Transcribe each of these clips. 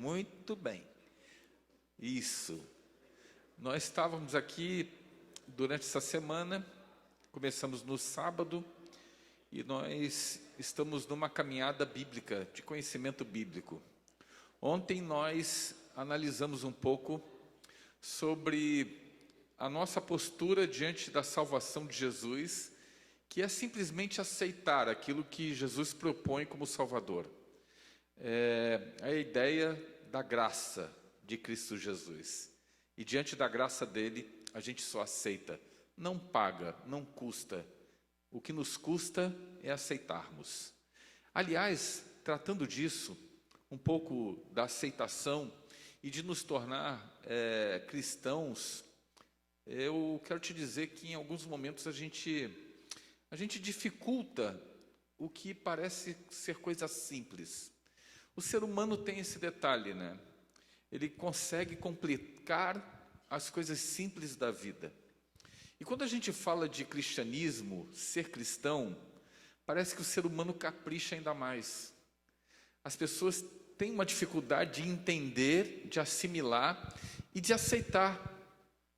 Muito bem. Isso. Nós estávamos aqui durante essa semana, começamos no sábado, e nós estamos numa caminhada bíblica, de conhecimento bíblico. Ontem nós analisamos um pouco sobre a nossa postura diante da salvação de Jesus, que é simplesmente aceitar aquilo que Jesus propõe como Salvador. É a ideia da graça de Cristo Jesus. E diante da graça dele, a gente só aceita. Não paga, não custa. O que nos custa é aceitarmos. Aliás, tratando disso, um pouco da aceitação e de nos tornar cristãos, eu quero te dizer que em alguns momentos a gente dificulta o que parece ser coisa simples. O ser humano tem esse detalhe, né? Ele consegue complicar as coisas simples da vida. E quando a gente fala de cristianismo, ser cristão, parece que o ser humano capricha ainda mais. As pessoas têm uma dificuldade de entender, de assimilar e de aceitar.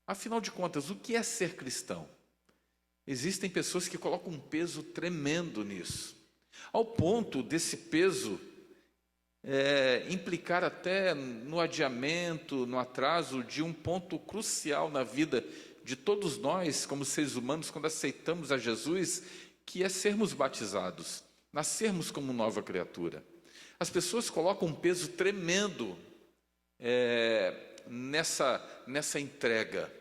Afinal de contas, o que é ser cristão? Existem pessoas que colocam um peso tremendo nisso, ao ponto desse peso implicar até no adiamento, no atraso de um ponto crucial na vida de todos nós, como seres humanos, quando aceitamos a Jesus, que é sermos batizados, nascermos como nova criatura. As pessoas colocam um peso tremendo nessa entrega.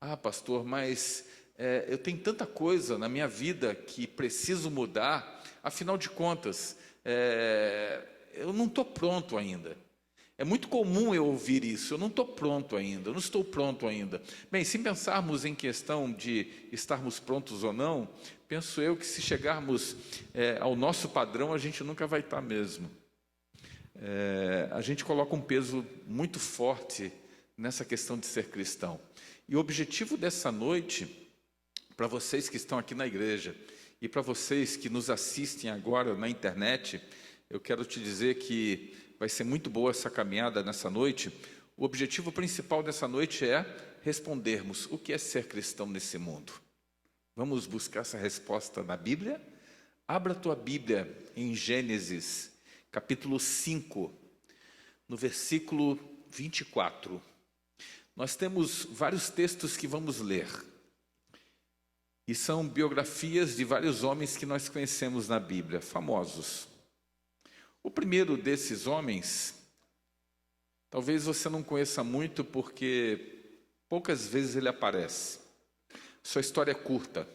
Ah, pastor, mas eu tenho tanta coisa na minha vida que preciso mudar, afinal de contas, eu não estou pronto ainda. É muito comum eu ouvir isso, eu não estou pronto ainda, eu não estou pronto ainda. Bem, se pensarmos em questão de estarmos prontos ou não, penso eu que se chegarmos ao nosso padrão, a gente nunca vai estar mesmo. A gente coloca um peso muito forte nessa questão de ser cristão. E o objetivo dessa noite, para vocês que estão aqui na igreja e para vocês que nos assistem agora na internet, eu quero te dizer que vai ser muito boa essa caminhada nessa noite. O objetivo principal dessa noite é respondermos o que é ser cristão nesse mundo. Vamos buscar essa resposta na Bíblia? Abra a tua Bíblia em Gênesis, capítulo 5, no versículo 24. Nós temos vários textos que vamos ler. E são biografias de vários homens que nós conhecemos na Bíblia, famosos. O primeiro desses homens, talvez você não conheça muito porque poucas vezes ele aparece. Sua história é curta.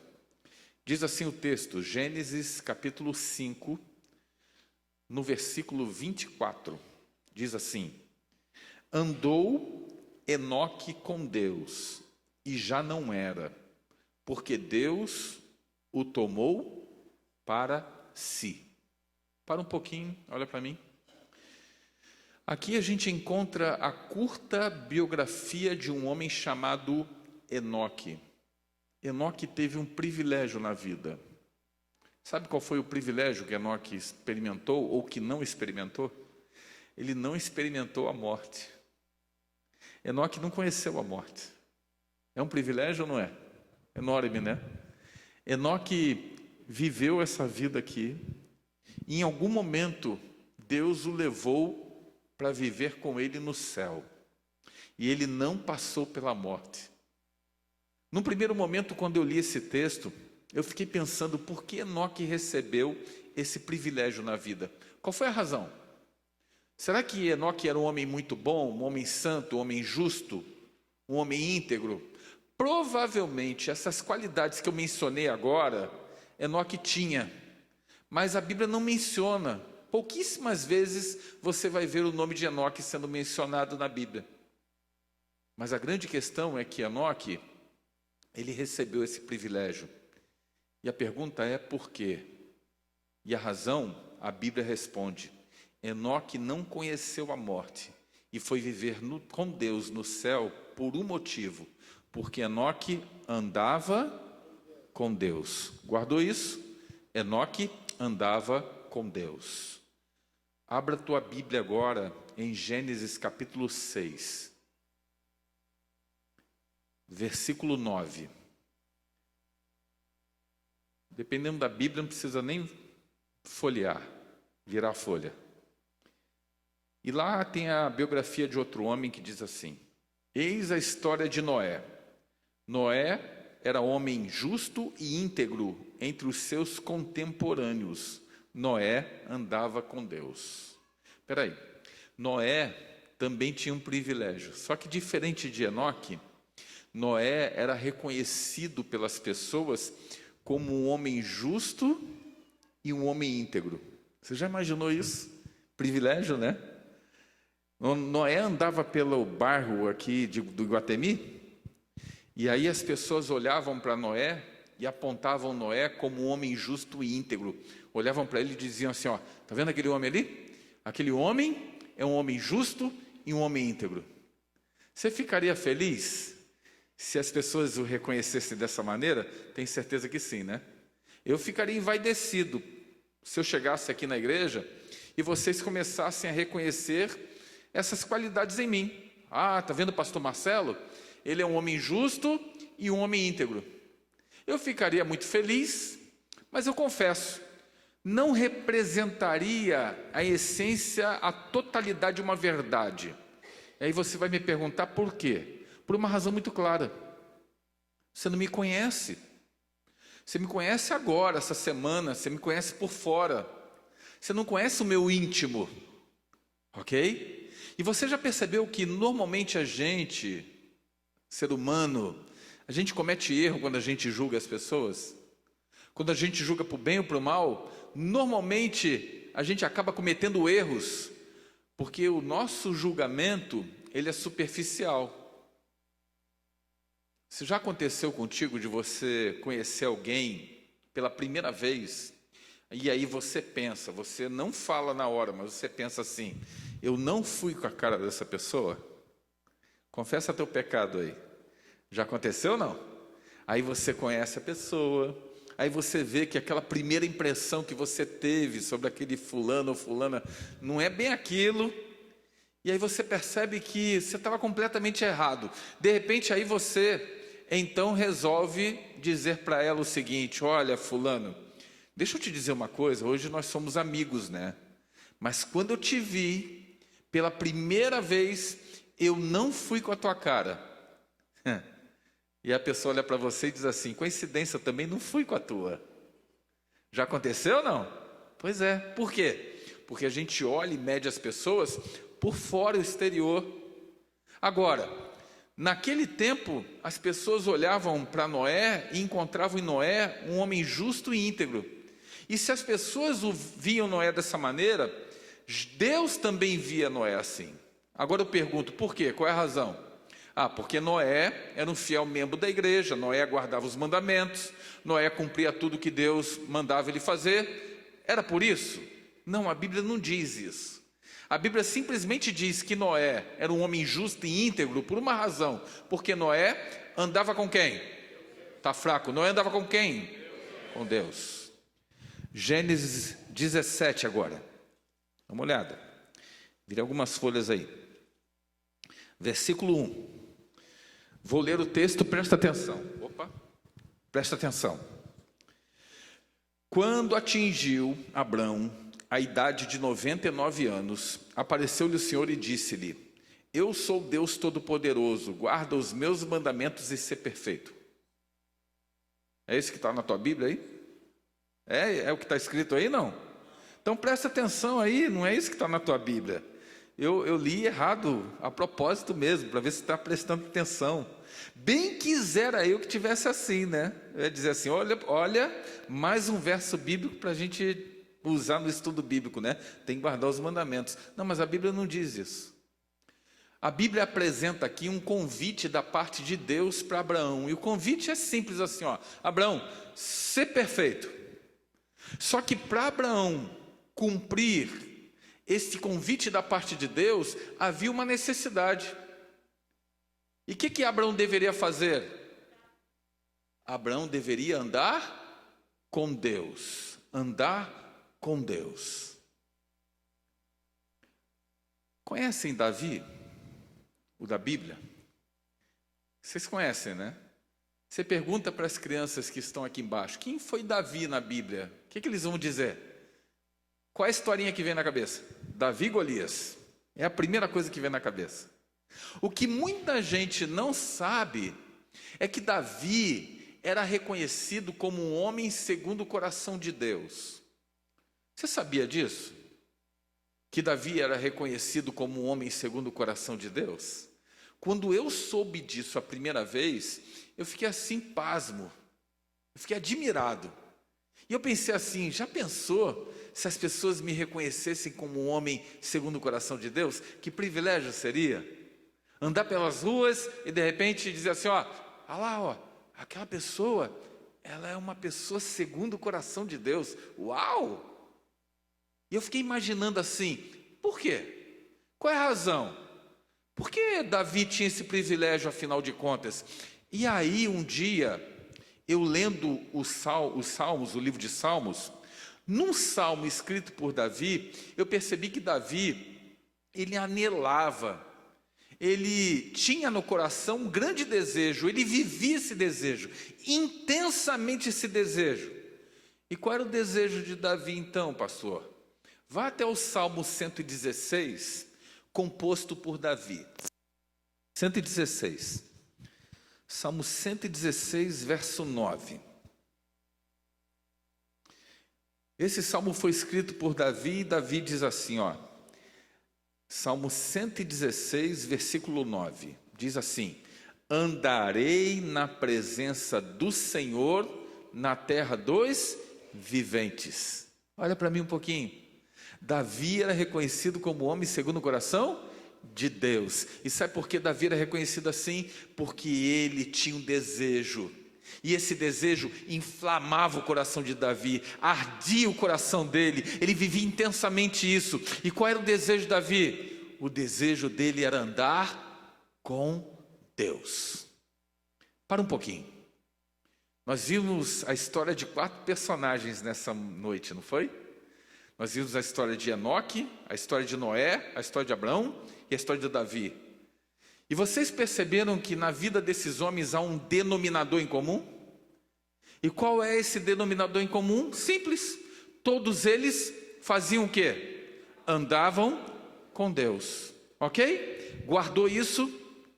Diz assim o texto, Gênesis capítulo 5, no versículo 24. Diz assim: andou Enoque com Deus, e já não era, porque Deus o tomou para si. Para um pouquinho, olha para mim. Aqui a gente encontra a curta biografia de um homem chamado Enoque. Enoque teve um privilégio na vida. Sabe qual foi o privilégio que Enoque experimentou ou que não experimentou? Ele não experimentou a morte. Enoque não conheceu a morte. É um privilégio ou não é? Enorme, né? Enoque viveu essa vida aqui. E em algum momento, Deus o levou para viver com ele no céu. E ele não passou pela morte. Num primeiro momento, quando eu li esse texto, eu fiquei pensando por que Enoque recebeu esse privilégio na vida. Qual foi a razão? Será que Enoque era um homem muito bom, um homem santo, um homem justo, um homem íntegro? Provavelmente essas qualidades que eu mencionei agora, Enoque tinha. Mas a Bíblia não menciona. Pouquíssimas vezes você vai ver o nome de Enoque sendo mencionado na Bíblia. Mas a grande questão é que Enoque, ele recebeu esse privilégio. E a pergunta é por quê? E a razão, a Bíblia responde: Enoque não conheceu a morte e foi viver com Deus no céu por um motivo, porque Enoque andava com Deus. Guardou isso? Enoque andava com Deus. Abra a tua Bíblia agora em Gênesis capítulo 6, versículo 9. Dependendo da Bíblia, não precisa nem folhear, virar a folha. E lá tem a biografia de outro homem que diz assim: eis a história de Noé. Noé era homem justo e íntegro entre os seus contemporâneos. Noé andava com Deus. Espera aí, Noé também tinha um privilégio, só que diferente de Enoque, Noé era reconhecido pelas pessoas como um homem justo e um homem íntegro. Você já imaginou isso? Privilégio, né? Noé andava pelo bairro aqui do Iguatemi, e aí as pessoas olhavam para Noé e apontavam Noé como um homem justo e íntegro. Olhavam para ele e diziam assim, ó, tá vendo aquele homem ali? Aquele homem é um homem justo e um homem íntegro. Você ficaria feliz se as pessoas o reconhecessem dessa maneira? Tenho certeza que sim, né? Eu ficaria envaidecido se eu chegasse aqui na igreja e vocês começassem a reconhecer essas qualidades em mim. Ah, tá vendo o pastor Marcelo? Ele é um homem justo e um homem íntegro. Eu ficaria muito feliz, mas eu confesso, não representaria a essência, a totalidade de uma verdade. E aí você vai me perguntar por quê? Por uma razão muito clara. Você não me conhece. Você me conhece agora, essa semana, você me conhece por fora. Você não conhece o meu íntimo, ok? E você já percebeu que normalmente a gente, ser humano, a gente comete erro quando a gente julga as pessoas? Quando a gente julga para o bem ou para o mal, normalmente a gente acaba cometendo erros, porque o nosso julgamento, ele é superficial. Se já aconteceu contigo de você conhecer alguém pela primeira vez, e aí você pensa, você não fala na hora, mas você pensa assim, eu não fui com a cara dessa pessoa? Confessa teu pecado aí. Já aconteceu ou não? Aí você conhece a pessoa, aí você vê que aquela primeira impressão que você teve sobre aquele fulano ou fulana não é bem aquilo, e aí você percebe que você estava completamente errado. De repente aí você então resolve dizer para ela o seguinte: olha, fulano, deixa eu te dizer uma coisa, hoje nós somos amigos, né? Mas quando eu te vi pela primeira vez, eu não fui com a tua cara. E a pessoa olha para você e diz assim: coincidência, eu também não fui com a tua. Já aconteceu ou não? Pois é. Por quê? Porque a gente olha e mede as pessoas por fora, o exterior. Agora, naquele tempo, as pessoas olhavam para Noé e encontravam em Noé um homem justo e íntegro. E se as pessoas viam Noé dessa maneira, Deus também via Noé assim. Agora eu pergunto, por quê? Qual é a razão? Ah, porque Noé era um fiel membro da igreja, Noé guardava os mandamentos, Noé cumpria tudo que Deus mandava ele fazer. Era por isso? Não, a Bíblia não diz isso. A Bíblia simplesmente diz que Noé era um homem justo e íntegro por uma razão. Porque Noé andava com quem? Está fraco. Noé andava com quem? Com Deus. Gênesis 17 agora. Dá uma olhada. Vire algumas folhas aí. Versículo 1. Vou ler o texto, presta atenção. Opa, presta atenção. Quando atingiu Abrão a idade de 99 anos, apareceu-lhe o Senhor e disse-lhe: eu sou Deus Todo-Poderoso, guarda os meus mandamentos e ser perfeito. É isso que está na tua Bíblia aí? É o que está escrito aí, não? Então presta atenção aí, não é isso que está na tua Bíblia. Eu li errado, a propósito mesmo, para ver se está prestando atenção. Bem quisera eu que tivesse assim, né? Eu ia dizer assim, olha, mais um verso bíblico para a gente usar no estudo bíblico, né? Tem que guardar os mandamentos. Não, mas a Bíblia não diz isso. A Bíblia apresenta aqui um convite da parte de Deus para Abraão. E o convite é simples assim, ó. Abraão, ser perfeito. Só que para Abraão cumprir esse convite da parte de Deus, havia uma necessidade. E o que Abraão deveria fazer? Abraão deveria andar com Deus. Andar com Deus. Conhecem Davi, o da Bíblia? Vocês conhecem, né? Você pergunta para as crianças que estão aqui embaixo, quem foi Davi na Bíblia? O que eles vão dizer? Qual é a historinha que vem na cabeça? Davi e Golias. É a primeira coisa que vem na cabeça. O que muita gente não sabe é que Davi era reconhecido como um homem segundo o coração de Deus. Você sabia disso? Que Davi era reconhecido como um homem segundo o coração de Deus? Quando eu soube disso a primeira vez, eu fiquei assim, pasmo. Eu fiquei admirado. E eu pensei assim, já pensou se as pessoas me reconhecessem como um homem segundo o coração de Deus? Que privilégio seria? Andar pelas ruas e de repente dizer assim, olha lá, ó, aquela pessoa, ela é uma pessoa segundo o coração de Deus. Uau! E eu fiquei imaginando assim, por quê? Qual é a razão? Por que Davi tinha esse privilégio, afinal de contas? E aí, um dia, eu lendo os Salmos, o livro de Salmos, num salmo escrito por Davi, eu percebi que Davi, ele anelava, ele tinha no coração um grande desejo, ele vivia esse desejo, intensamente esse desejo. E qual era o desejo de Davi então, pastor? Vá até o Salmo 116, composto por Davi. 116. Salmo 116, verso 9. Esse salmo foi escrito por Davi, e Davi diz assim, ó. Salmo 116, versículo 9. Diz assim: andarei na presença do Senhor na terra dos viventes. Olha para mim um pouquinho. Davi era reconhecido como homem segundo o coração de Deus. E sabe por que Davi era reconhecido assim? Porque ele tinha um desejo. E esse desejo inflamava o coração de Davi, ardia o coração dele, ele vivia intensamente isso. E qual era o desejo de Davi? O desejo dele era andar com Deus. Para um pouquinho. Nós vimos a história de 4 personagens nessa noite, não foi? Nós vimos a história de Enoque, a história de Noé, a história de Abraão e a história de Davi. E vocês perceberam que na vida desses homens há um denominador em comum? E qual é esse denominador em comum? Simples. Todos eles faziam o quê? Andavam com Deus. Ok? Guardou isso?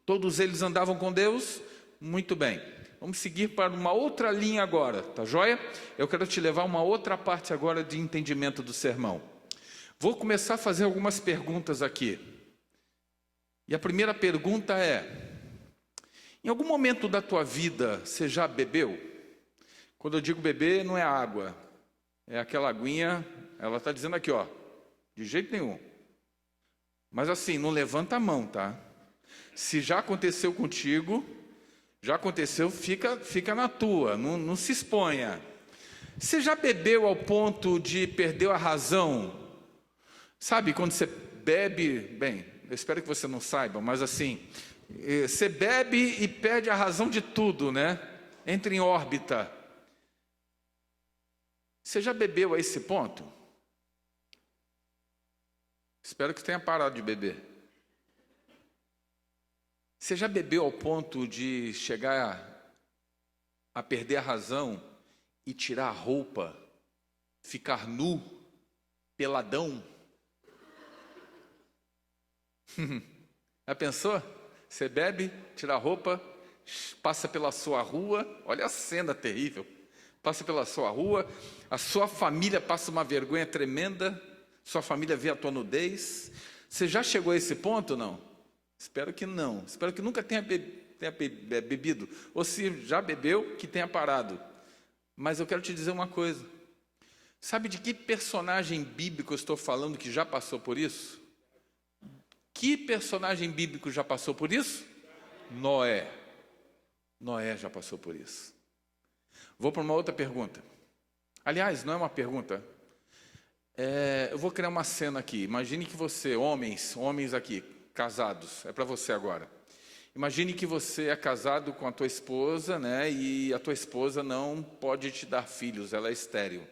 Todos eles andavam com Deus? Muito bem. Vamos seguir para uma outra linha agora, tá joia? Eu quero te levar a uma outra parte agora de entendimento do sermão. Vou começar a fazer algumas perguntas aqui. E a primeira pergunta é: em algum momento da tua vida você já bebeu? Quando eu digo beber, não é água, é aquela aguinha, ela está dizendo aqui, ó, de jeito nenhum. Mas assim, não levanta a mão, tá? Se já aconteceu contigo, já aconteceu, fica na tua, não se exponha. Você já bebeu ao ponto de perder a razão? Sabe, quando você bebe, bem, eu espero que você não saiba, mas assim, você bebe e perde a razão de tudo, né? Entra em órbita. Você já bebeu a esse ponto? Espero que tenha parado de beber. Você já bebeu ao ponto de chegar a perder a razão e tirar a roupa, ficar nu, peladão? Já pensou? Você bebe, tira a roupa, passa pela sua rua, olha a cena terrível, passa pela sua rua, a sua família passa uma vergonha tremenda, sua família vê a tua nudez. Você já chegou a esse ponto, não? Espero que não, espero que nunca tenha bebido, ou se já bebeu, que tenha parado. Mas eu quero te dizer uma coisa, sabe de que personagem bíblico eu estou falando que já passou por isso? Que personagem bíblico já passou por isso? Noé. Noé já passou por isso. Vou para uma outra pergunta. Aliás, não é uma pergunta. Eu vou criar uma cena aqui. Imagine que você, homens aqui, casados, é para você agora. Imagine que você é casado com a tua esposa, né? E a tua esposa não pode te dar filhos, ela é estéril.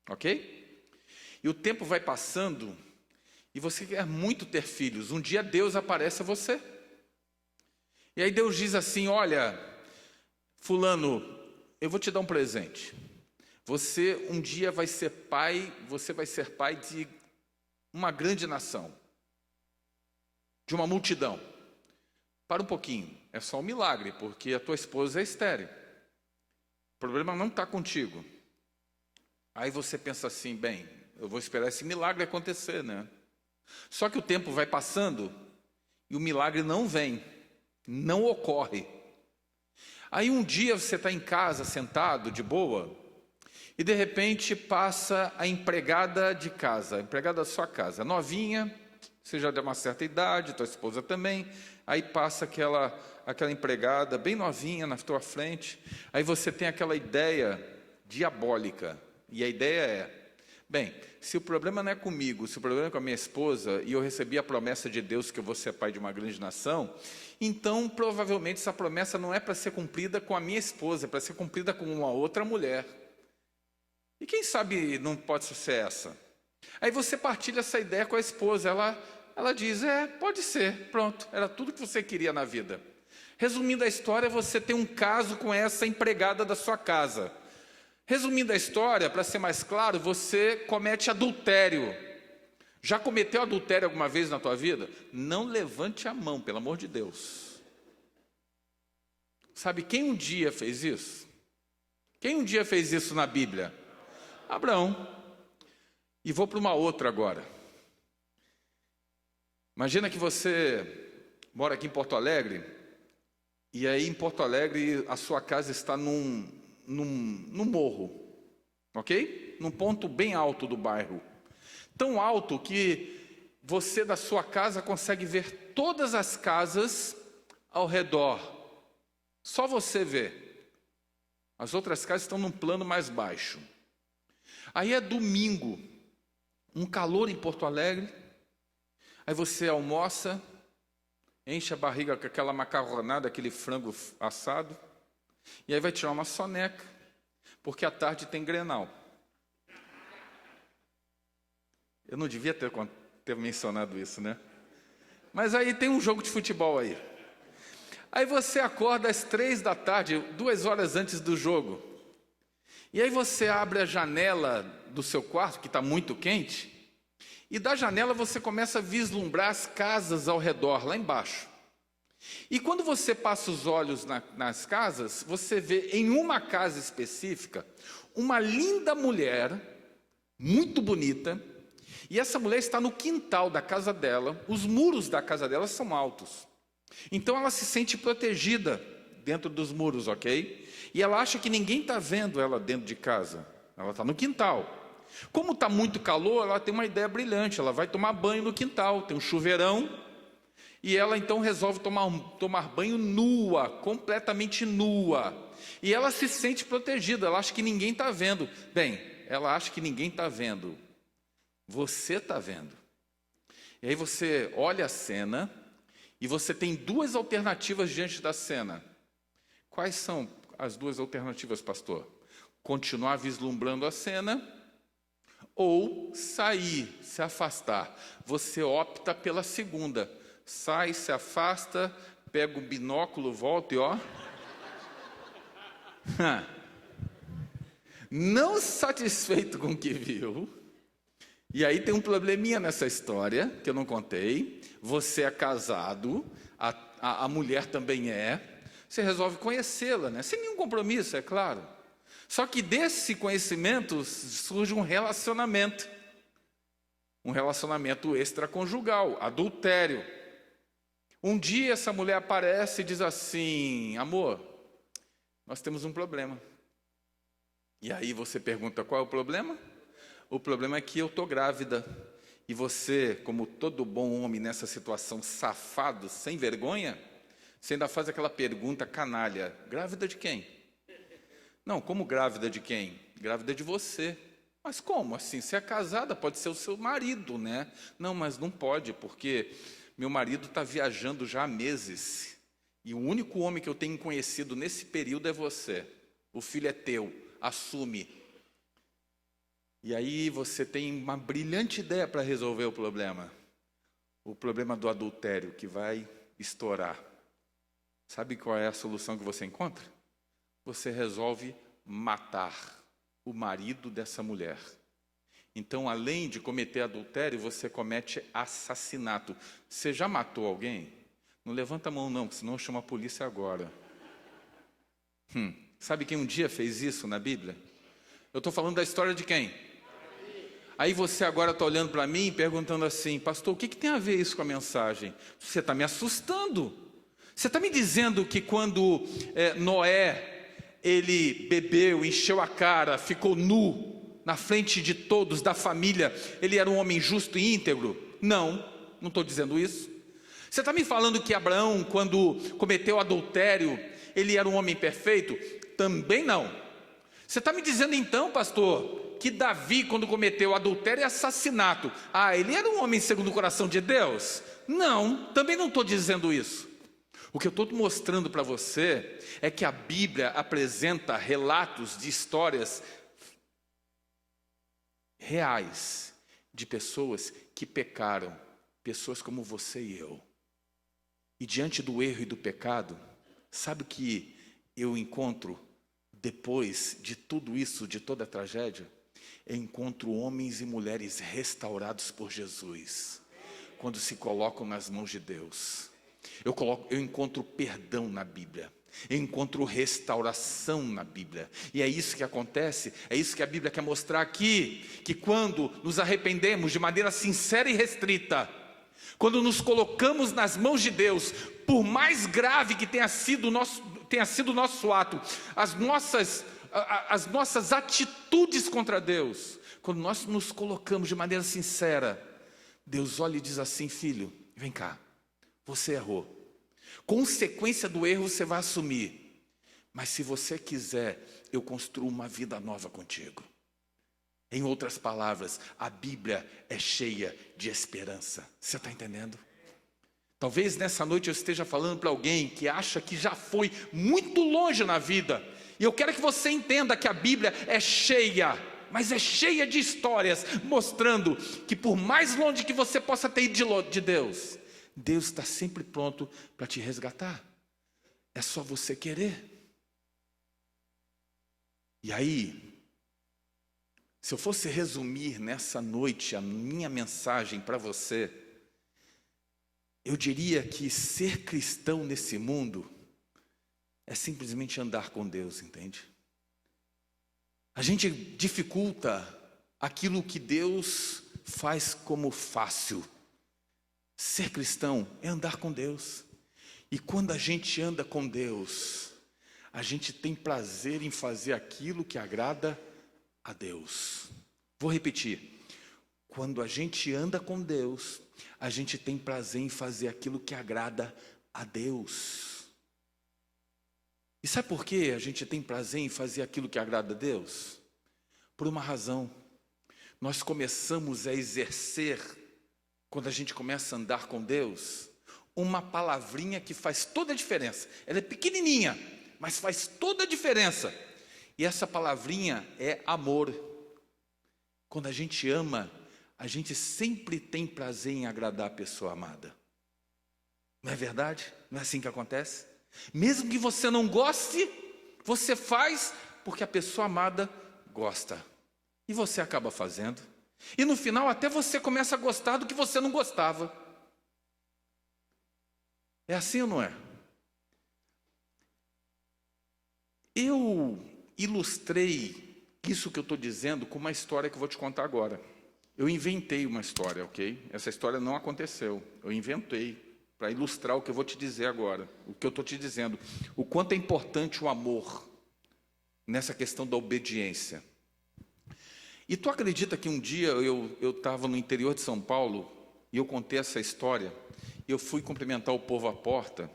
Ok? E o tempo vai passando e você quer muito ter filhos. Um dia Deus aparece a você. E aí Deus diz assim: olha, fulano, eu vou te dar um presente. Você um dia vai ser pai, você vai ser pai de uma grande nação, de uma multidão. Para um pouquinho, é só um milagre, porque a tua esposa é estéril. O problema não está contigo. Aí você pensa assim: bem, eu vou esperar esse milagre acontecer, né? Só que o tempo vai passando e o milagre não vem, não ocorre. Aí um dia você está em casa, sentado, de boa, e de repente passa a empregada de casa, a empregada da sua casa, novinha, você já tem uma certa idade, tua esposa também, aí passa aquela empregada bem novinha na tua frente, aí você tem aquela ideia diabólica, e a ideia é: bem, se o problema não é comigo, se o problema é com a minha esposa, e eu recebi a promessa de Deus que eu vou ser pai de uma grande nação, então provavelmente essa promessa não é para ser cumprida com a minha esposa, é para ser cumprida com uma outra mulher. E quem sabe não pode ser essa? Aí você partilha essa ideia com a esposa, ela diz: pode ser, pronto, era tudo que você queria na vida. Resumindo a história, você tem um caso com essa empregada da sua casa. Resumindo a história, para ser mais claro, você comete adultério. Já cometeu adultério alguma vez na tua vida? Não levante a mão, pelo amor de Deus. Sabe quem um dia fez isso? Quem um dia fez isso na Bíblia? Abraão. E vou para uma outra agora. Imagina que você mora aqui em Porto Alegre, e aí em Porto Alegre a sua casa está num morro, ok? Num ponto bem alto do bairro. Tão alto que você da sua casa consegue ver todas as casas ao redor. Só você vê. As outras casas estão num plano mais baixo. Aí é domingo, um calor em Porto Alegre, aí você almoça, enche a barriga com aquela macarronada, aquele frango assado, e aí vai tirar uma soneca, porque à tarde tem Grenal. Eu não devia ter mencionado isso, né? Mas aí tem um jogo de futebol aí. Aí você acorda às 3 da tarde, 2 horas antes do jogo. E aí você abre a janela do seu quarto, que está muito quente, e da janela você começa a vislumbrar as casas ao redor, lá embaixo. E quando você passa os olhos nas casas, você vê em uma casa específica uma linda mulher, muito bonita, e essa mulher está no quintal da casa dela, os muros da casa dela são altos. Então ela se sente protegida dentro dos muros, ok? E ela acha que ninguém está vendo ela dentro de casa, ela está no quintal. Como está muito calor, ela tem uma ideia brilhante, ela vai tomar banho no quintal, tem um chuveirão, e ela então resolve tomar banho nua, completamente nua. E ela se sente protegida, ela acha que ninguém está vendo. Bem, ela acha que ninguém está vendo. Você está vendo. E aí você olha a cena, e você tem 2 alternativas diante da cena. Quais são as 2 alternativas, pastor? Continuar vislumbrando a cena, ou sair, se afastar. Você opta pela segunda. Sai, se afasta, pega o binóculo, volta e ó. Não satisfeito com o que viu. E aí tem um probleminha nessa história, que eu não contei. Você é casado, a mulher também é. Você resolve conhecê-la, né? Sem nenhum compromisso, é claro. Só que desse conhecimento surge um relacionamento extraconjugal, adultério. Um dia essa mulher aparece e diz assim: amor, nós temos um problema. E aí você pergunta: qual é o problema? O problema é que eu estou grávida. E você, como todo bom homem nessa situação, safado, sem vergonha, você ainda faz aquela pergunta canalha: grávida de quem? Não, como grávida de quem? Grávida de você. Mas como assim? Você é casada, pode ser o seu marido, né? Não, mas não pode, porque meu marido está viajando já há meses. E o único homem que eu tenho conhecido nesse período é você. O filho é teu, assume. E aí você tem uma brilhante ideia para resolver o problema. o problema do adultério que vai estourar. Sabe qual é a solução que você encontra? Você resolve matar o marido dessa mulher. Então, além de cometer adultério, você comete assassinato. Você já matou alguém? Não levanta a mão não, senão eu chamo a polícia agora. Sabe quem um dia fez isso na Bíblia? Eu estou falando da história de quem? Aí você agora está olhando para mim e perguntando assim, pastor, o que tem a ver isso com a mensagem? Você está me assustando. Você está me dizendo que quando Noé, ele bebeu, encheu a cara, ficou nu, na frente de todos, da família, ele era um homem justo e íntegro? Não estou dizendo isso. Você está me falando que Abraão, quando cometeu adultério, ele era um homem perfeito? Também não. Você está me dizendo então, pastor, que Davi, quando cometeu adultério e assassinato, ele era um homem segundo o coração de Deus? Não, também não estou dizendo isso. O que eu estou mostrando para você é que a Bíblia apresenta relatos de histórias reais de pessoas que pecaram, pessoas como você e eu. E diante do erro e do pecado, sabe o que eu encontro depois de tudo isso, de toda a tragédia? Eu encontro homens e mulheres restaurados por Jesus, quando se colocam nas mãos de Deus. Eu encontro perdão na Bíblia. Eu encontro restauração na Bíblia. E é isso que acontece, é isso que a Bíblia quer mostrar aqui, que quando nos arrependemos de maneira sincera e restrita, quando nos colocamos nas mãos de Deus, por mais grave que tenha sido o nosso ato, as nossas atitudes contra Deus, quando nós nos colocamos de maneira sincera, Deus olha e diz assim, filho, vem cá, você errou. Consequência do erro você vai assumir. Mas se você quiser, eu construo uma vida nova contigo. Em outras palavras, a Bíblia é cheia de esperança. Você está entendendo? Talvez nessa noite eu esteja falando para alguém que acha que já foi muito longe na vida. E eu quero que você entenda que a Bíblia é cheia, mas é cheia de histórias, mostrando que por mais longe que você possa ter ido de Deus, Deus está sempre pronto para te resgatar. É só você querer. E aí, se eu fosse resumir nessa noite a minha mensagem para você, eu diria que ser cristão nesse mundo é simplesmente andar com Deus, entende? A gente dificulta aquilo que Deus faz como fácil. Ser cristão é andar com Deus. E quando a gente anda com Deus, a gente tem prazer em fazer aquilo que agrada a Deus. Vou repetir. Quando a gente anda com Deus, a gente tem prazer em fazer aquilo que agrada a Deus. E sabe por que a gente tem prazer em fazer aquilo que agrada a Deus? Por uma razão. Nós começamos a exercer, quando a gente começa a andar com Deus, uma palavrinha que faz toda a diferença. Ela é pequenininha, mas faz toda a diferença. E essa palavrinha é amor. Quando a gente ama, a gente sempre tem prazer em agradar a pessoa amada. Não é verdade? Não é assim que acontece? Mesmo que você não goste, você faz porque a pessoa amada gosta. E você acaba fazendo. E no final até você começa a gostar do que você não gostava. É assim ou não é? Eu ilustrei isso que eu estou dizendo com uma história que eu vou te contar agora. Eu inventei uma história, ok? Essa história não aconteceu. Eu inventei para ilustrar o que eu vou te dizer agora. O que eu estou te dizendo. O quanto é importante o amor nessa questão da obediência. E tu acredita que um dia eu estava no interior de São Paulo e eu contei essa história, e eu fui cumprimentar o povo à porta,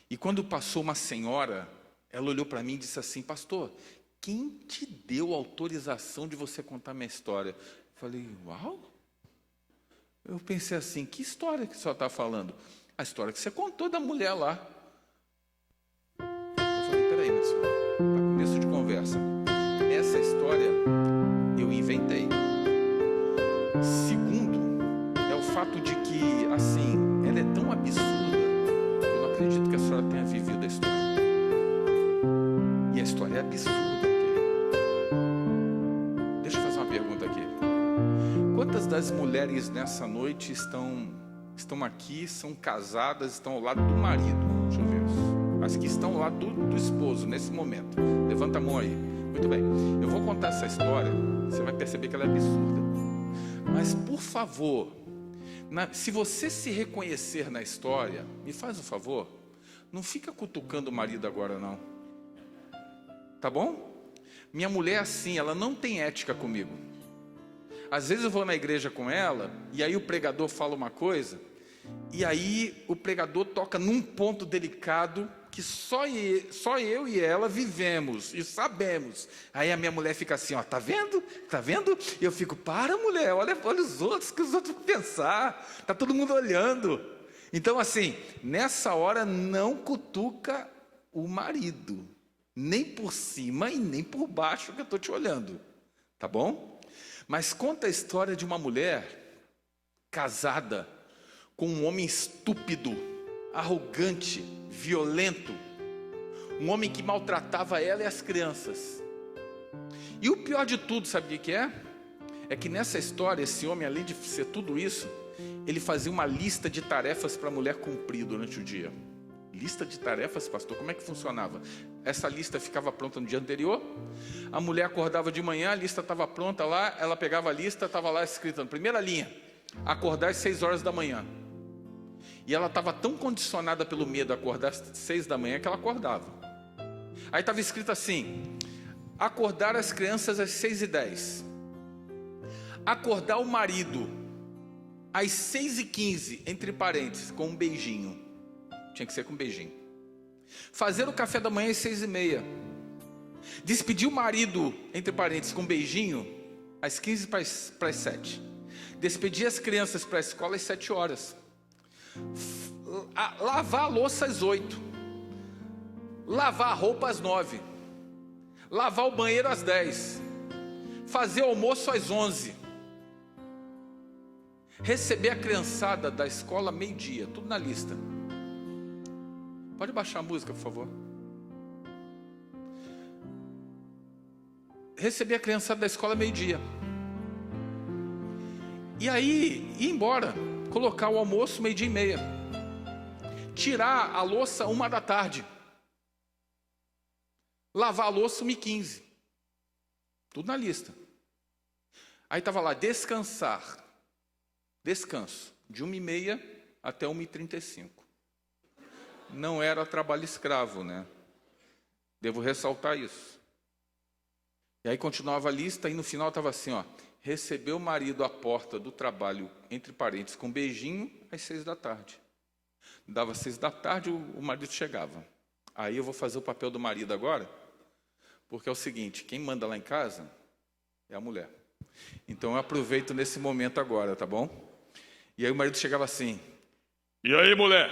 e quando passou uma senhora, ela olhou para mim e disse assim, pastor, quem te deu autorização de você contar minha história? Eu falei, uau! Eu pensei assim, que história que o senhor está falando? A história que você contou da mulher lá. Eu falei, peraí, meu senhor, para começo de conversa, essa história eu inventei. Segundo, é o fato de que, assim, ela é tão absurda, que eu não acredito que a senhora tenha vivido a história. E a história é absurda, querido. Deixa eu fazer uma pergunta aqui. Quantas das mulheres nessa noite estão aqui, são casadas, estão ao lado do marido? Deixa eu ver. As que estão ao lado do esposo nesse momento. Levanta a mão aí. Muito bem. Eu vou contar essa história, você vai perceber que ela é absurda. Mas, por favor, se você se reconhecer na história, me faz um favor, não fica cutucando o marido agora, não. Tá bom? Minha mulher é assim, ela não tem ética comigo. Às vezes eu vou na igreja com ela, e aí o pregador fala uma coisa, e aí o pregador toca num ponto delicado, que só eu e ela vivemos, e sabemos. Aí a minha mulher fica assim, ó, tá vendo? Tá vendo? E eu fico, para mulher, olha os outros, que os outros vão pensar, tá todo mundo olhando. Então assim, nessa hora não cutuca o marido, nem por cima e nem por baixo que eu estou te olhando, tá bom? Mas conta a história de uma mulher casada com um homem estúpido, arrogante, violento, um homem que maltratava ela e as crianças. E o pior de tudo, sabe o que é? É que nessa história, esse homem, além de ser tudo isso, ele fazia uma lista de tarefas para a mulher cumprir durante o dia. Lista de tarefas, pastor, como é que funcionava? Essa lista ficava pronta no dia anterior, a mulher acordava de manhã, a lista estava pronta lá, ela pegava a lista, estava lá escrita na primeira linha, acordar às 6 horas da manhã. E ela estava tão condicionada pelo medo a acordar às 6 da manhã que ela acordava. Aí estava escrito assim, acordar as crianças às 6h10, acordar o marido às 6h15, entre parênteses, com um beijinho. Tinha que ser com um beijinho. Fazer o café da manhã às 6h30. Despedir o marido, entre parênteses, com um beijinho, às 15 para as 7. Despedir as crianças para a escola às 7 horas. Lavar a louça às 8. Lavar a roupa às 9. Lavar o banheiro às 10. Fazer o almoço às 11. Receber a criançada da escola meio-dia. Tudo na lista. Pode baixar a música, por favor. Receber a criançada da escola meio-dia. E aí, ir embora. Colocar o almoço meio-dia e meia. Tirar a louça 1 da tarde. Lavar a louça 1h15. Tudo na lista. Aí estava lá, descansar. Descanso. De 1h30 até 1h35. Não era trabalho escravo, né? Devo ressaltar isso. E aí continuava a lista e no final estava assim, ó. Recebeu o marido à porta do trabalho, entre parênteses, com um beijinho, às 6 da tarde. Dava 6 da tarde, o marido chegava. Aí eu vou fazer o papel do marido agora, porque é o seguinte, quem manda lá em casa é a mulher. Então eu aproveito nesse momento agora, tá bom? E aí o marido chegava assim, e aí mulher,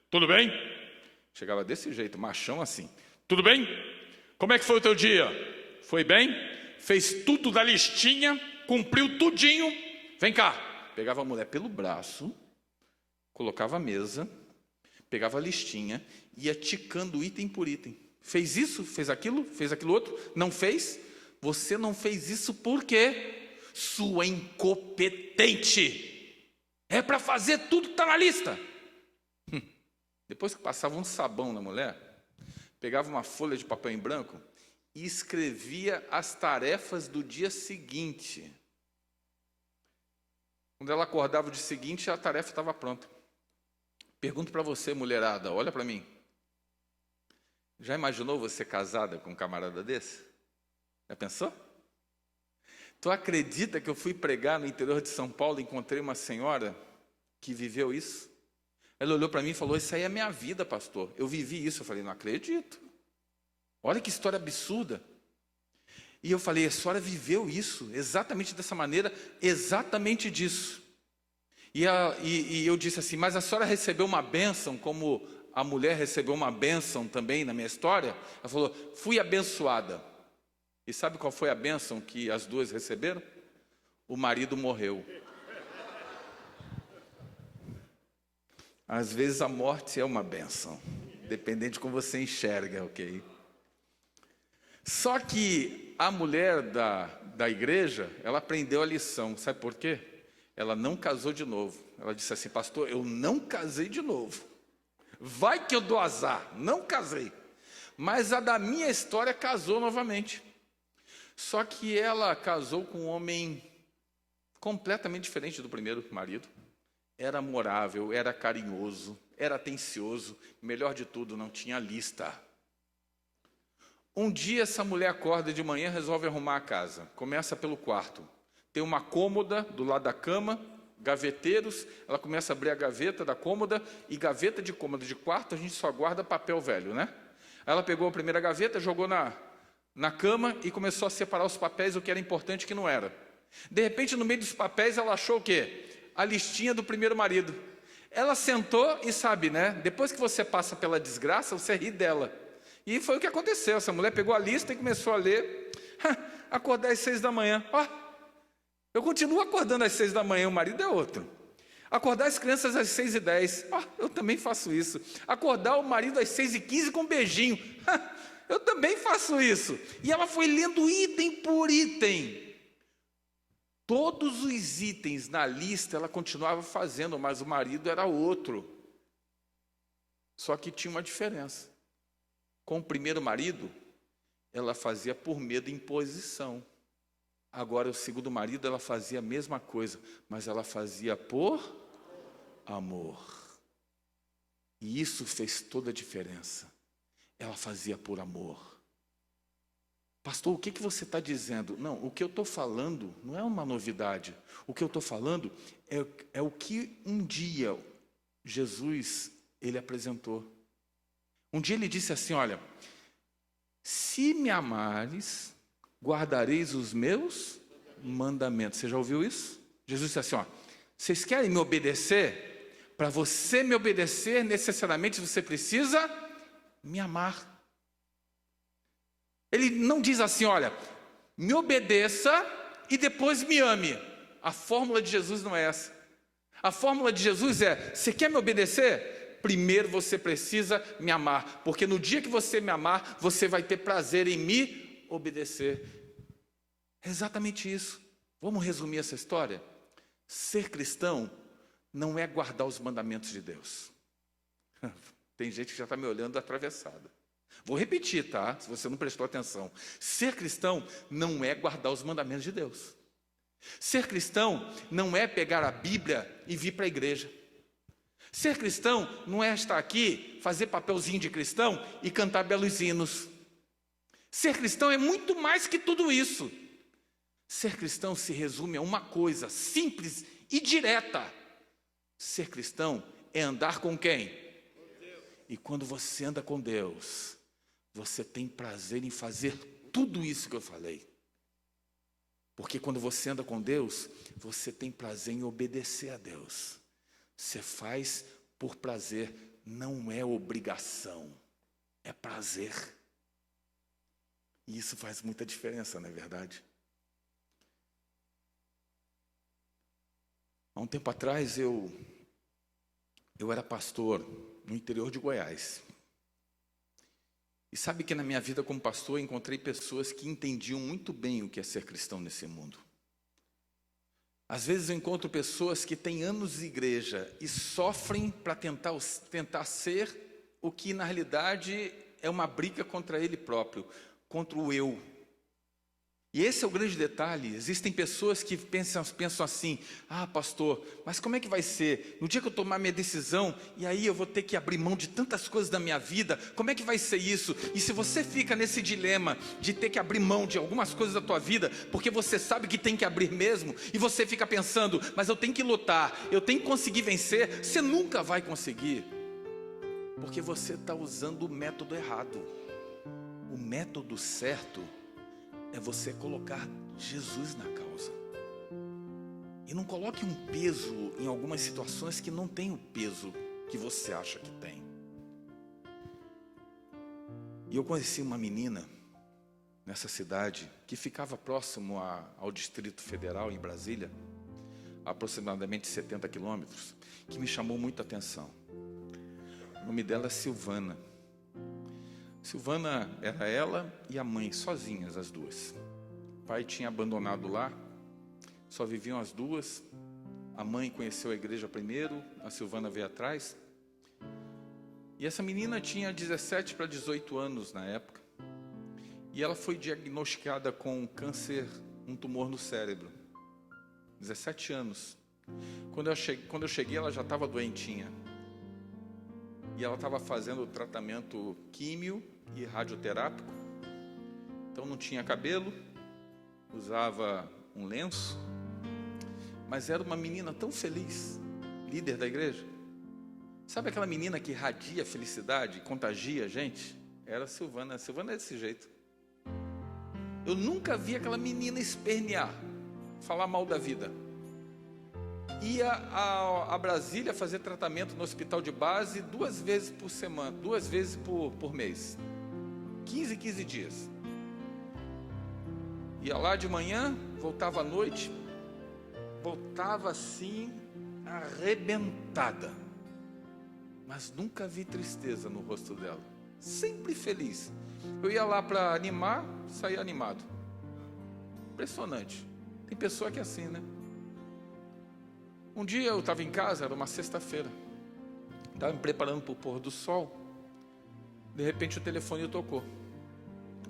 tudo bem? Chegava desse jeito, machão assim, tudo bem? Como é que foi o teu dia? Foi bem? Fez tudo da listinha, cumpriu tudinho, vem cá. Pegava a mulher pelo braço, colocava a mesa, pegava a listinha, ia ticando item por item. Fez isso, fez aquilo outro, não fez? Você não fez isso por quê? Sua incompetente. É para fazer tudo que está na lista. Depois que passava um sabão na mulher, pegava uma folha de papel em branco e escrevia as tarefas do dia seguinte. Quando ela acordava o dia seguinte, a tarefa estava pronta. Pergunto para você, mulherada, olha para mim. Já imaginou você casada com um camarada desse? Já pensou? Tu acredita que eu fui pregar no interior de São Paulo e encontrei uma senhora que viveu isso? Ela olhou para mim e falou, isso aí é minha vida, pastor. Eu vivi isso. Eu falei, não acredito. Olha que história absurda. E eu falei, a senhora viveu isso, exatamente dessa maneira, exatamente disso. E eu disse assim, mas a senhora recebeu uma bênção, como a mulher recebeu uma bênção também na minha história? Ela falou, fui abençoada. E sabe qual foi a bênção que as duas receberam? O marido morreu. Às vezes a morte é uma bênção, dependendo de como você enxerga, ok? Só que a mulher da igreja, ela aprendeu a lição, sabe por quê? Ela não casou de novo. Ela disse assim: pastor, eu não casei de novo. Vai que eu dou azar, não casei. Mas a da minha história casou novamente. Só que ela casou com um homem completamente diferente do primeiro marido. Era amorável, era carinhoso, era atencioso, melhor de tudo, não tinha lista. Um dia essa mulher acorda de manhã e resolve arrumar a casa. Começa pelo quarto. Tem uma cômoda do lado da cama, gaveteiros, ela começa a abrir a gaveta da cômoda, e gaveta de cômoda de quarto a gente só guarda papel velho, né? Ela pegou a primeira gaveta, jogou na cama e começou a separar os papéis, o que era importante e o que não era. De repente, no meio dos papéis, ela achou o quê? A listinha do primeiro marido. Ela sentou e sabe, né? Depois que você passa pela desgraça, você ri dela. E foi o que aconteceu. Essa mulher pegou a lista e começou a ler. Acordar às 6 da manhã. Eu continuo acordando às 6 da manhã, o marido é outro. Acordar as crianças às 6h10. Eu também faço isso. Acordar o marido às 6h15 com um beijinho. Eu também faço isso. E ela foi lendo item por item. Todos os itens na lista ela continuava fazendo, mas o marido era outro. Só que tinha uma diferença. Com o primeiro marido, ela fazia por medo e imposição. Agora, o segundo marido, ela fazia a mesma coisa, mas ela fazia por amor. E isso fez toda a diferença. Ela fazia por amor. Pastor, o que você está dizendo? Não, o que eu estou falando não é uma novidade. O que eu estou falando é o que um dia Jesus, ele apresentou. Um dia ele disse assim, olha, se me amares, guardareis os meus mandamentos. Você já ouviu isso? Jesus disse assim, vocês querem me obedecer? Para você me obedecer, necessariamente você precisa me amar. Ele não diz assim, olha, me obedeça e depois me ame. A fórmula de Jesus não é essa. A fórmula de Jesus é, você quer me obedecer? Primeiro você precisa me amar, porque no dia que você me amar, você vai ter prazer em me obedecer. É exatamente isso. Vamos resumir essa história? Ser cristão não é guardar os mandamentos de Deus. Tem gente que já está me olhando atravessada. Vou repetir, tá? Se você não prestou atenção. Ser cristão não é guardar os mandamentos de Deus. Ser cristão não é pegar a Bíblia e vir para a igreja. Ser cristão não é estar aqui, fazer papelzinho de cristão e cantar belos hinos. Ser cristão é muito mais que tudo isso. Ser cristão se resume a uma coisa simples e direta. Ser cristão é andar com quem? E quando você anda com Deus, você tem prazer em fazer tudo isso que eu falei. Porque quando você anda com Deus, você tem prazer em obedecer a Deus. Você faz por prazer, não é obrigação, é prazer. E isso faz muita diferença, não é verdade? Há um tempo atrás eu era pastor no interior de Goiás. E sabe que na minha vida como pastor eu encontrei pessoas que entendiam muito bem o que é ser cristão nesse mundo. Às vezes eu encontro pessoas que têm anos de igreja e sofrem para tentar ser o que na realidade é uma briga contra ele próprio, contra o eu. E esse é o grande detalhe. Existem pessoas que pensam assim, pastor, mas como é que vai ser? No dia que eu tomar minha decisão, e aí eu vou ter que abrir mão de tantas coisas da minha vida, como é que vai ser isso? E se você fica nesse dilema de ter que abrir mão de algumas coisas da tua vida, porque você sabe que tem que abrir mesmo, e você fica pensando, mas eu tenho que lutar, eu tenho que conseguir vencer, você nunca vai conseguir, porque você está usando o método errado. O método certo é você colocar Jesus na causa. E não coloque um peso em algumas situações que não tem o peso que você acha que tem. E eu conheci uma menina nessa cidade que ficava próximo ao Distrito Federal, em Brasília, aproximadamente 70 quilômetros, que me chamou muita atenção. O nome dela é Silvana. Silvana era ela e a mãe, sozinhas as duas. O pai tinha abandonado lá, só viviam as duas. A mãe conheceu a igreja primeiro, a Silvana veio atrás. E essa menina tinha 17 para 18 anos na época. E ela foi diagnosticada com câncer, um tumor no cérebro. 17 anos. Quando eu cheguei, ela já estava doentinha. E ela estava fazendo tratamento químio e radioterápico. Então não tinha cabelo, usava um lenço. Mas era uma menina tão feliz, líder da igreja. Sabe aquela menina que irradia felicidade, contagia a gente? Era a Silvana. A Silvana é desse jeito. Eu nunca vi aquela menina espernear, falar mal da vida. Ia a Brasília fazer tratamento no hospital de base 2 vezes por semana, 2 vezes por mês. 15 dias. Ia lá de manhã, voltava à noite, voltava assim, arrebentada. Mas nunca vi tristeza no rosto dela. Sempre feliz. Eu ia lá para animar, saía animado. Impressionante. Tem pessoa que é assim, né? Um dia eu estava em casa, era uma sexta-feira. Estava me preparando para o pôr do sol. De repente o telefone tocou.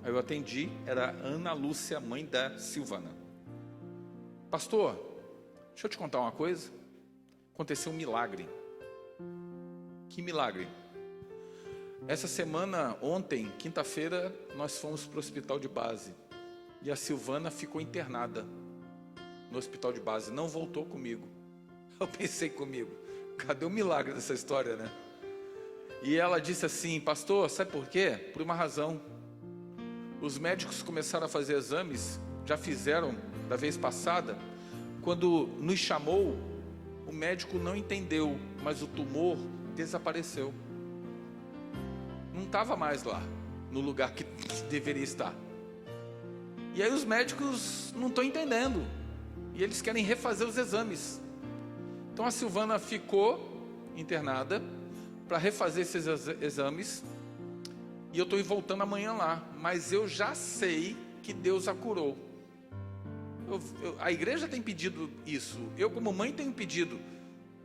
Aí eu atendi, era Ana Lúcia, mãe da Silvana. Pastor, deixa eu te contar uma coisa. Aconteceu um milagre. Que milagre? Essa semana, ontem, quinta-feira, nós fomos para o hospital de base. E a Silvana ficou internada no hospital de base, não voltou comigo. Eu pensei comigo, cadê o milagre dessa história, né? E ela disse assim, pastor, sabe por quê? Por uma razão. Os médicos começaram a fazer exames, já fizeram da vez passada. Quando nos chamou, o médico não entendeu, mas o tumor desapareceu. Não estava mais lá, no lugar que deveria estar. E aí os médicos não estão entendendo. E eles querem refazer os exames. Então a Silvana ficou internada para refazer esses exames. E eu estou voltando amanhã lá. Mas eu já sei que Deus a curou. A igreja tem pedido isso. Eu como mãe tenho pedido.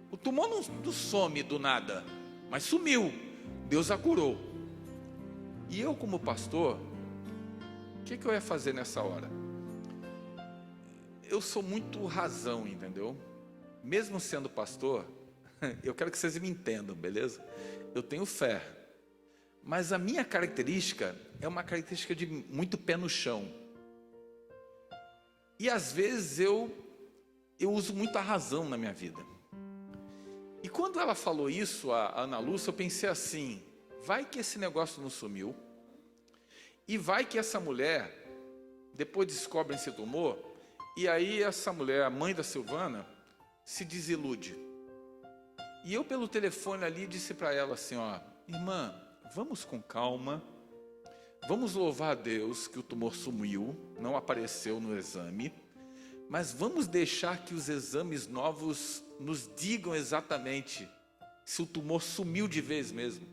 O tumor não some do nada, mas sumiu. Deus a curou. E eu como pastor, o que eu ia fazer nessa hora? Eu sou muito razão, entendeu? Mesmo sendo pastor, eu quero que vocês me entendam, beleza? Eu tenho fé, mas a minha característica é uma característica de muito pé no chão. E às vezes eu uso muito a razão na minha vida. E quando ela falou isso, a Ana Lúcia, eu pensei assim, vai que esse negócio não sumiu, e vai que essa mulher, depois descobre esse tumor, e aí essa mulher, a mãe da Silvana, se desilude. E eu pelo telefone ali disse para ela assim, ó, irmã, vamos com calma, vamos louvar a Deus que o tumor sumiu, não apareceu no exame, mas vamos deixar que os exames novos nos digam exatamente se o tumor sumiu de vez mesmo.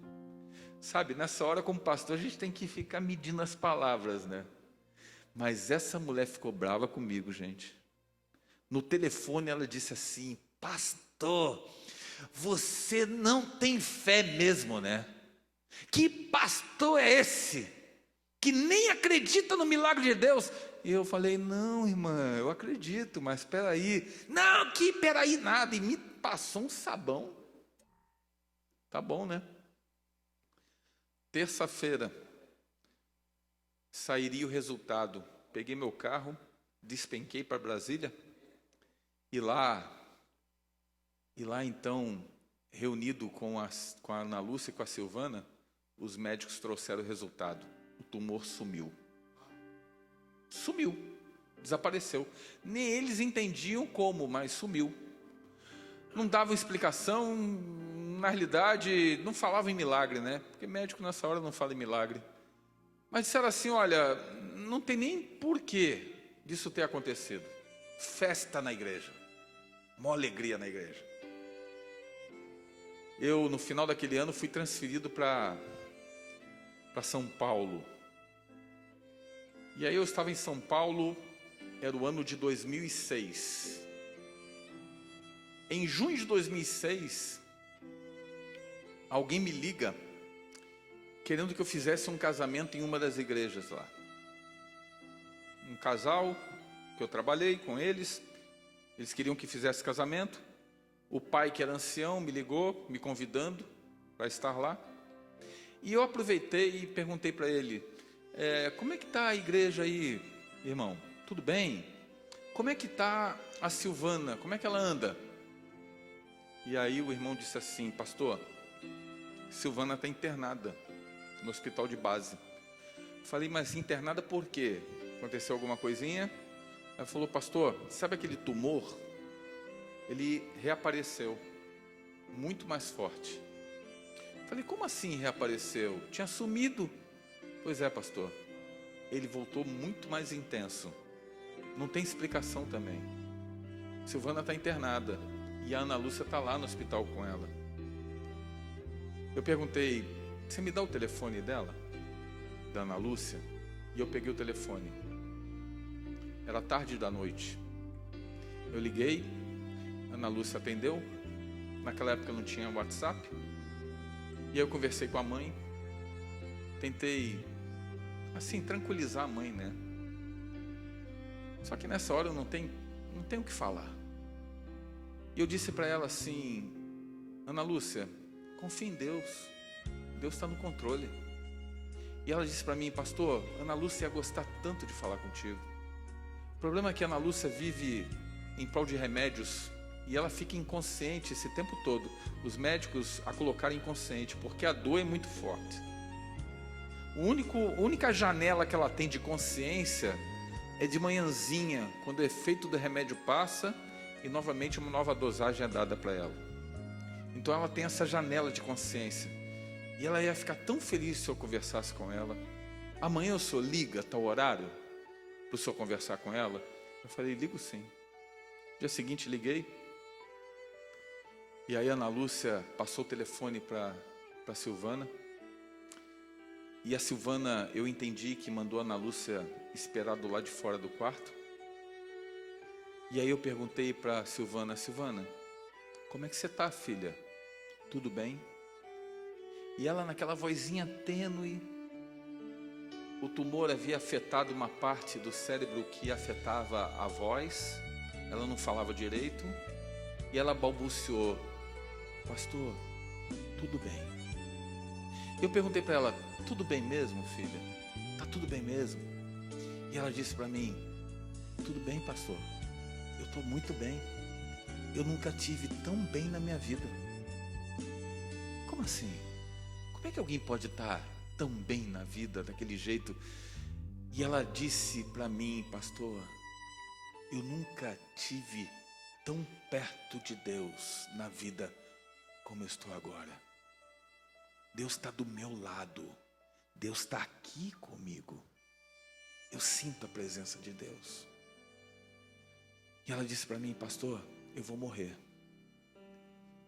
Sabe, nessa hora como pastor a gente tem que ficar medindo as palavras, né? Mas essa mulher ficou brava comigo, gente. No telefone ela disse assim, pastor, você não tem fé mesmo, né? Que pastor é esse? Que nem acredita no milagre de Deus? E eu falei, não, irmã, eu acredito, mas espera aí. Não, que peraí nada. E me passou um sabão. Tá bom, né? Terça-feira, sairia o resultado. Peguei meu carro, despenquei para Brasília. E lá então, reunido com a Ana Lúcia e com a Silvana, os médicos trouxeram o resultado. O tumor sumiu. Sumiu, desapareceu. Nem eles entendiam como, mas sumiu. Não davam explicação, na realidade, não falavam em milagre, né? Porque médico nessa hora não fala em milagre. Mas disseram assim, olha, não tem nem porquê disso ter acontecido. Festa na igreja. Uma alegria na igreja. Eu, no final daquele ano, fui transferido para São Paulo. E aí eu estava em São Paulo, era o ano de 2006. Em junho de 2006, alguém me liga, querendo que eu fizesse um casamento em uma das igrejas lá. Um casal que eu trabalhei com eles queriam que fizesse casamento. O pai, que era ancião, me ligou, me convidando para estar lá. E eu aproveitei e perguntei para ele, como é que está a igreja aí, irmão? Tudo bem? Como é que está a Silvana? Como é que ela anda? E aí o irmão disse assim, pastor, Silvana está internada no hospital de base. Falei, mas internada por quê? Aconteceu alguma coisinha? Ela falou, pastor, sabe aquele tumor? Ele reapareceu, muito mais forte. Falei, como assim reapareceu? Tinha sumido. Pois é, pastor, ele voltou muito mais intenso. Não tem explicação também. Silvana está internada e a Ana Lúcia está lá no hospital com ela. Eu perguntei, você me dá o telefone dela? Da Ana Lúcia? E eu peguei o telefone. Era tarde da noite. Eu liguei, a Ana Lúcia atendeu. Naquela época não tinha WhatsApp. E aí eu conversei com a mãe. Tentei, assim, tranquilizar a mãe, né? Só que nessa hora eu não tenho o que falar. E eu disse para ela assim, Ana Lúcia, confia em Deus. Deus está no controle. E ela disse para mim, pastor, Ana Lúcia ia gostar tanto de falar contigo. O problema é que a Ana Lúcia vive em prol de remédios e ela fica inconsciente esse tempo todo. Os médicos a colocaram inconsciente porque a dor é muito forte. A única janela que ela tem de consciência é de manhãzinha, quando o efeito do remédio passa e novamente uma nova dosagem é dada para ela. Então ela tem essa janela de consciência. E ela ia ficar tão feliz se eu conversasse com ela. Amanhã o senhor liga, tal horário, para o senhor conversar com ela? Eu falei, ligo sim. Dia seguinte liguei. E aí a Ana Lúcia passou o telefone para a Silvana. E a Silvana, eu entendi que mandou a Ana Lúcia esperar do lado de fora do quarto. E aí eu perguntei para a Silvana, Silvana, como é que você está, filha? Tudo bem? E ela naquela vozinha tênue, o tumor havia afetado uma parte do cérebro que afetava a voz, ela não falava direito, e ela balbuciou, pastor, tudo bem. Eu perguntei para ela, tudo bem mesmo, filha? Tá tudo bem mesmo? E ela disse para mim, tudo bem, pastor, eu estou muito bem, eu nunca tive tão bem na minha vida. Como assim? Como é que alguém pode estar tão bem na vida, daquele jeito? E ela disse para mim, pastor, eu nunca tive tão perto de Deus na vida como eu estou agora. Deus está do meu lado, Deus está aqui comigo. Eu sinto a presença de Deus. E ela disse para mim, pastor, eu vou morrer.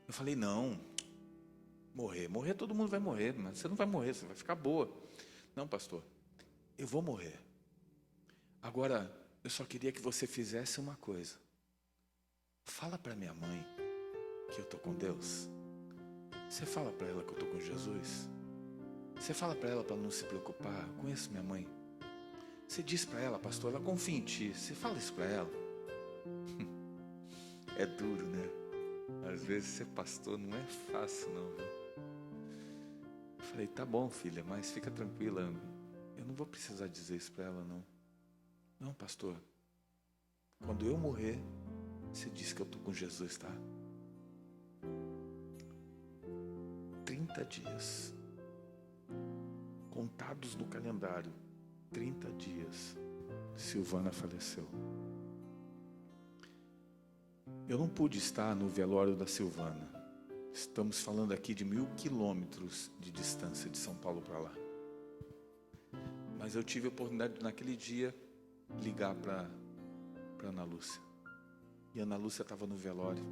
Eu falei, não, morrer todo mundo vai morrer, mas você não vai morrer, você vai ficar boa. Não, pastor, eu vou morrer. Agora, eu só queria que você fizesse uma coisa. Fala para minha mãe que eu estou com Deus. Você fala para ela que eu estou com Jesus. Você fala para ela não se preocupar. Eu conheço minha mãe. Você diz para ela, pastor, ela confia em ti. Você fala isso para ela. É duro, né? Às vezes ser pastor não é fácil, não. Eu falei, tá bom, filha, mas fica tranquila. Eu não vou precisar dizer isso para ela, não. Não, pastor. Quando eu morrer, você diz que eu estou com Jesus, tá? 30 dias. Contados no calendário. 30 dias. Silvana faleceu. Eu não pude estar no velório da Silvana. Estamos falando aqui de 1000 quilômetros de distância de São Paulo para lá. Mas eu tive a oportunidade naquele dia ligar para Ana Lúcia. E a Ana Lúcia estava no velório.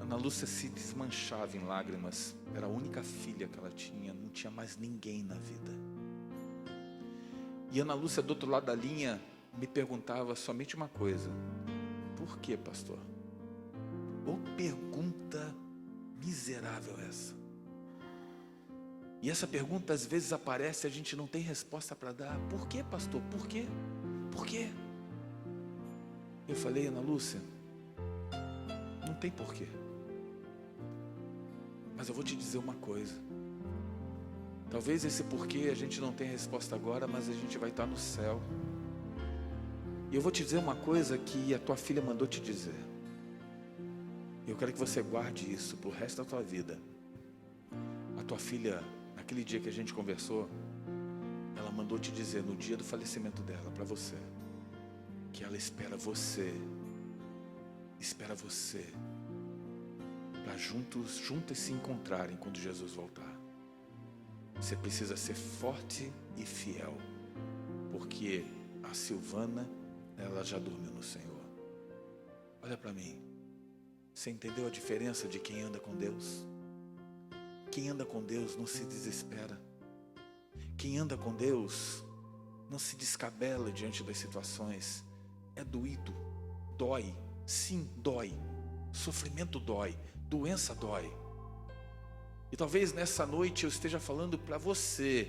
Ana Lúcia se desmanchava em lágrimas. Era a única filha que ela tinha, não tinha mais ninguém na vida. E Ana Lúcia, do outro lado da linha, me perguntava somente uma coisa: por que, pastor? Ô pergunta miserável essa. E essa pergunta às vezes aparece e a gente não tem resposta para dar. Por que, pastor? Por quê? Por quê? Eu falei: Ana Lúcia, não tem porquê. Mas eu vou te dizer uma coisa. Talvez esse porquê a gente não tenha resposta agora, mas a gente vai estar no céu. E eu vou te dizer uma coisa que a tua filha mandou te dizer. Eu quero que você guarde isso para o resto da tua vida. A tua filha, naquele dia que a gente conversou, ela mandou te dizer, no dia do falecimento dela, para você, que ela espera você para juntas se encontrarem quando Jesus voltar. Você precisa ser forte e fiel, porque a Silvana, ela já dormiu no Senhor. Olha para mim, você entendeu a diferença de quem anda com Deus? Quem anda com Deus não se desespera. Quem anda com Deus não se descabela diante das situações. É doído, dói, sim, dói. Sofrimento dói, doença dói. E talvez nessa noite eu esteja falando para você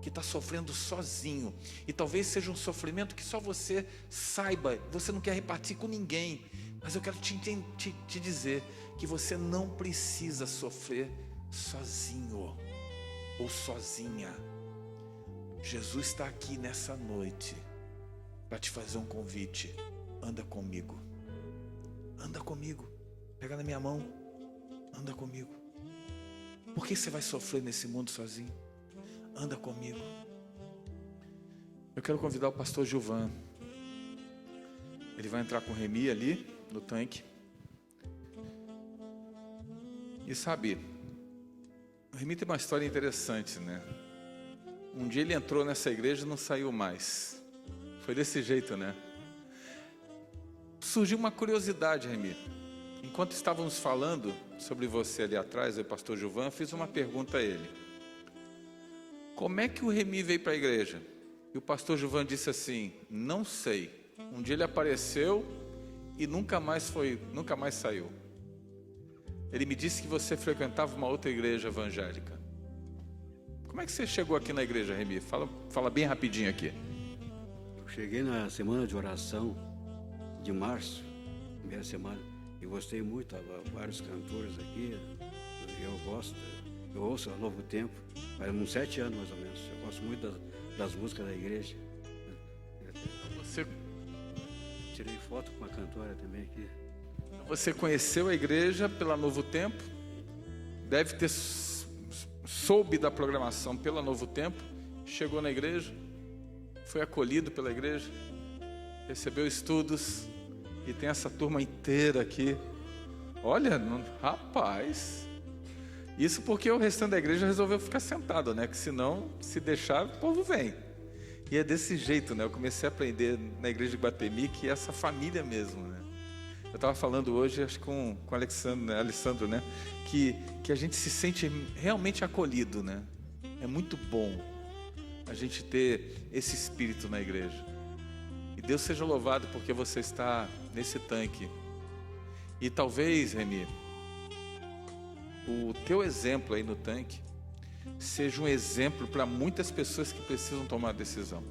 que está sofrendo sozinho. E talvez seja um sofrimento que só você saiba, você não quer repartir com ninguém. Mas eu quero te dizer que você não precisa sofrer sozinho ou sozinha. Jesus está aqui nessa noite para te fazer um convite. Anda comigo. Anda comigo. Pega na minha mão. Anda comigo. Por que você vai sofrer nesse mundo sozinho? Anda comigo. Eu quero convidar o pastor Gilvan. Ele vai entrar com o Remi ali no tanque. E sabe, o Remi tem uma história interessante, né? Um dia ele entrou nessa igreja e não saiu mais. Foi desse jeito, né? Surgiu uma curiosidade, Remi. Enquanto estávamos falando sobre você ali atrás, o pastor Gilvan, fiz uma pergunta a ele. Como é que o Remi veio para a igreja? E o pastor Gilvan disse assim: não sei. Um dia ele apareceu e nunca mais saiu. Ele me disse que você frequentava uma outra igreja evangélica. Como é que você chegou aqui na igreja, Remi? Fala bem rapidinho aqui. Eu cheguei na semana de oração de março, primeira semana, e gostei muito, vários cantores aqui, eu ouço há Novo Tempo, faz uns 7 anos mais ou menos, eu gosto muito das músicas da igreja. Você Tirei foto com uma cantora também aqui. Você conheceu a igreja pela Novo Tempo, deve ter soube da programação pela Novo Tempo, chegou na igreja, foi acolhido pela igreja, recebeu estudos e tem essa turma inteira aqui. Olha, rapaz, isso porque o restante da igreja resolveu ficar sentado, né? Que senão, se deixar, o povo vem. E é desse jeito, né? Eu comecei a aprender na igreja de Guatemi que é essa família mesmo, né? Eu estava falando hoje, acho que com o Alessandro, né? Que a gente se sente realmente acolhido, né? É muito bom a gente ter esse espírito na igreja. E Deus seja louvado porque você está nesse tanque. E talvez, Remi, o teu exemplo aí no tanque seja um exemplo para muitas pessoas que precisam tomar decisão,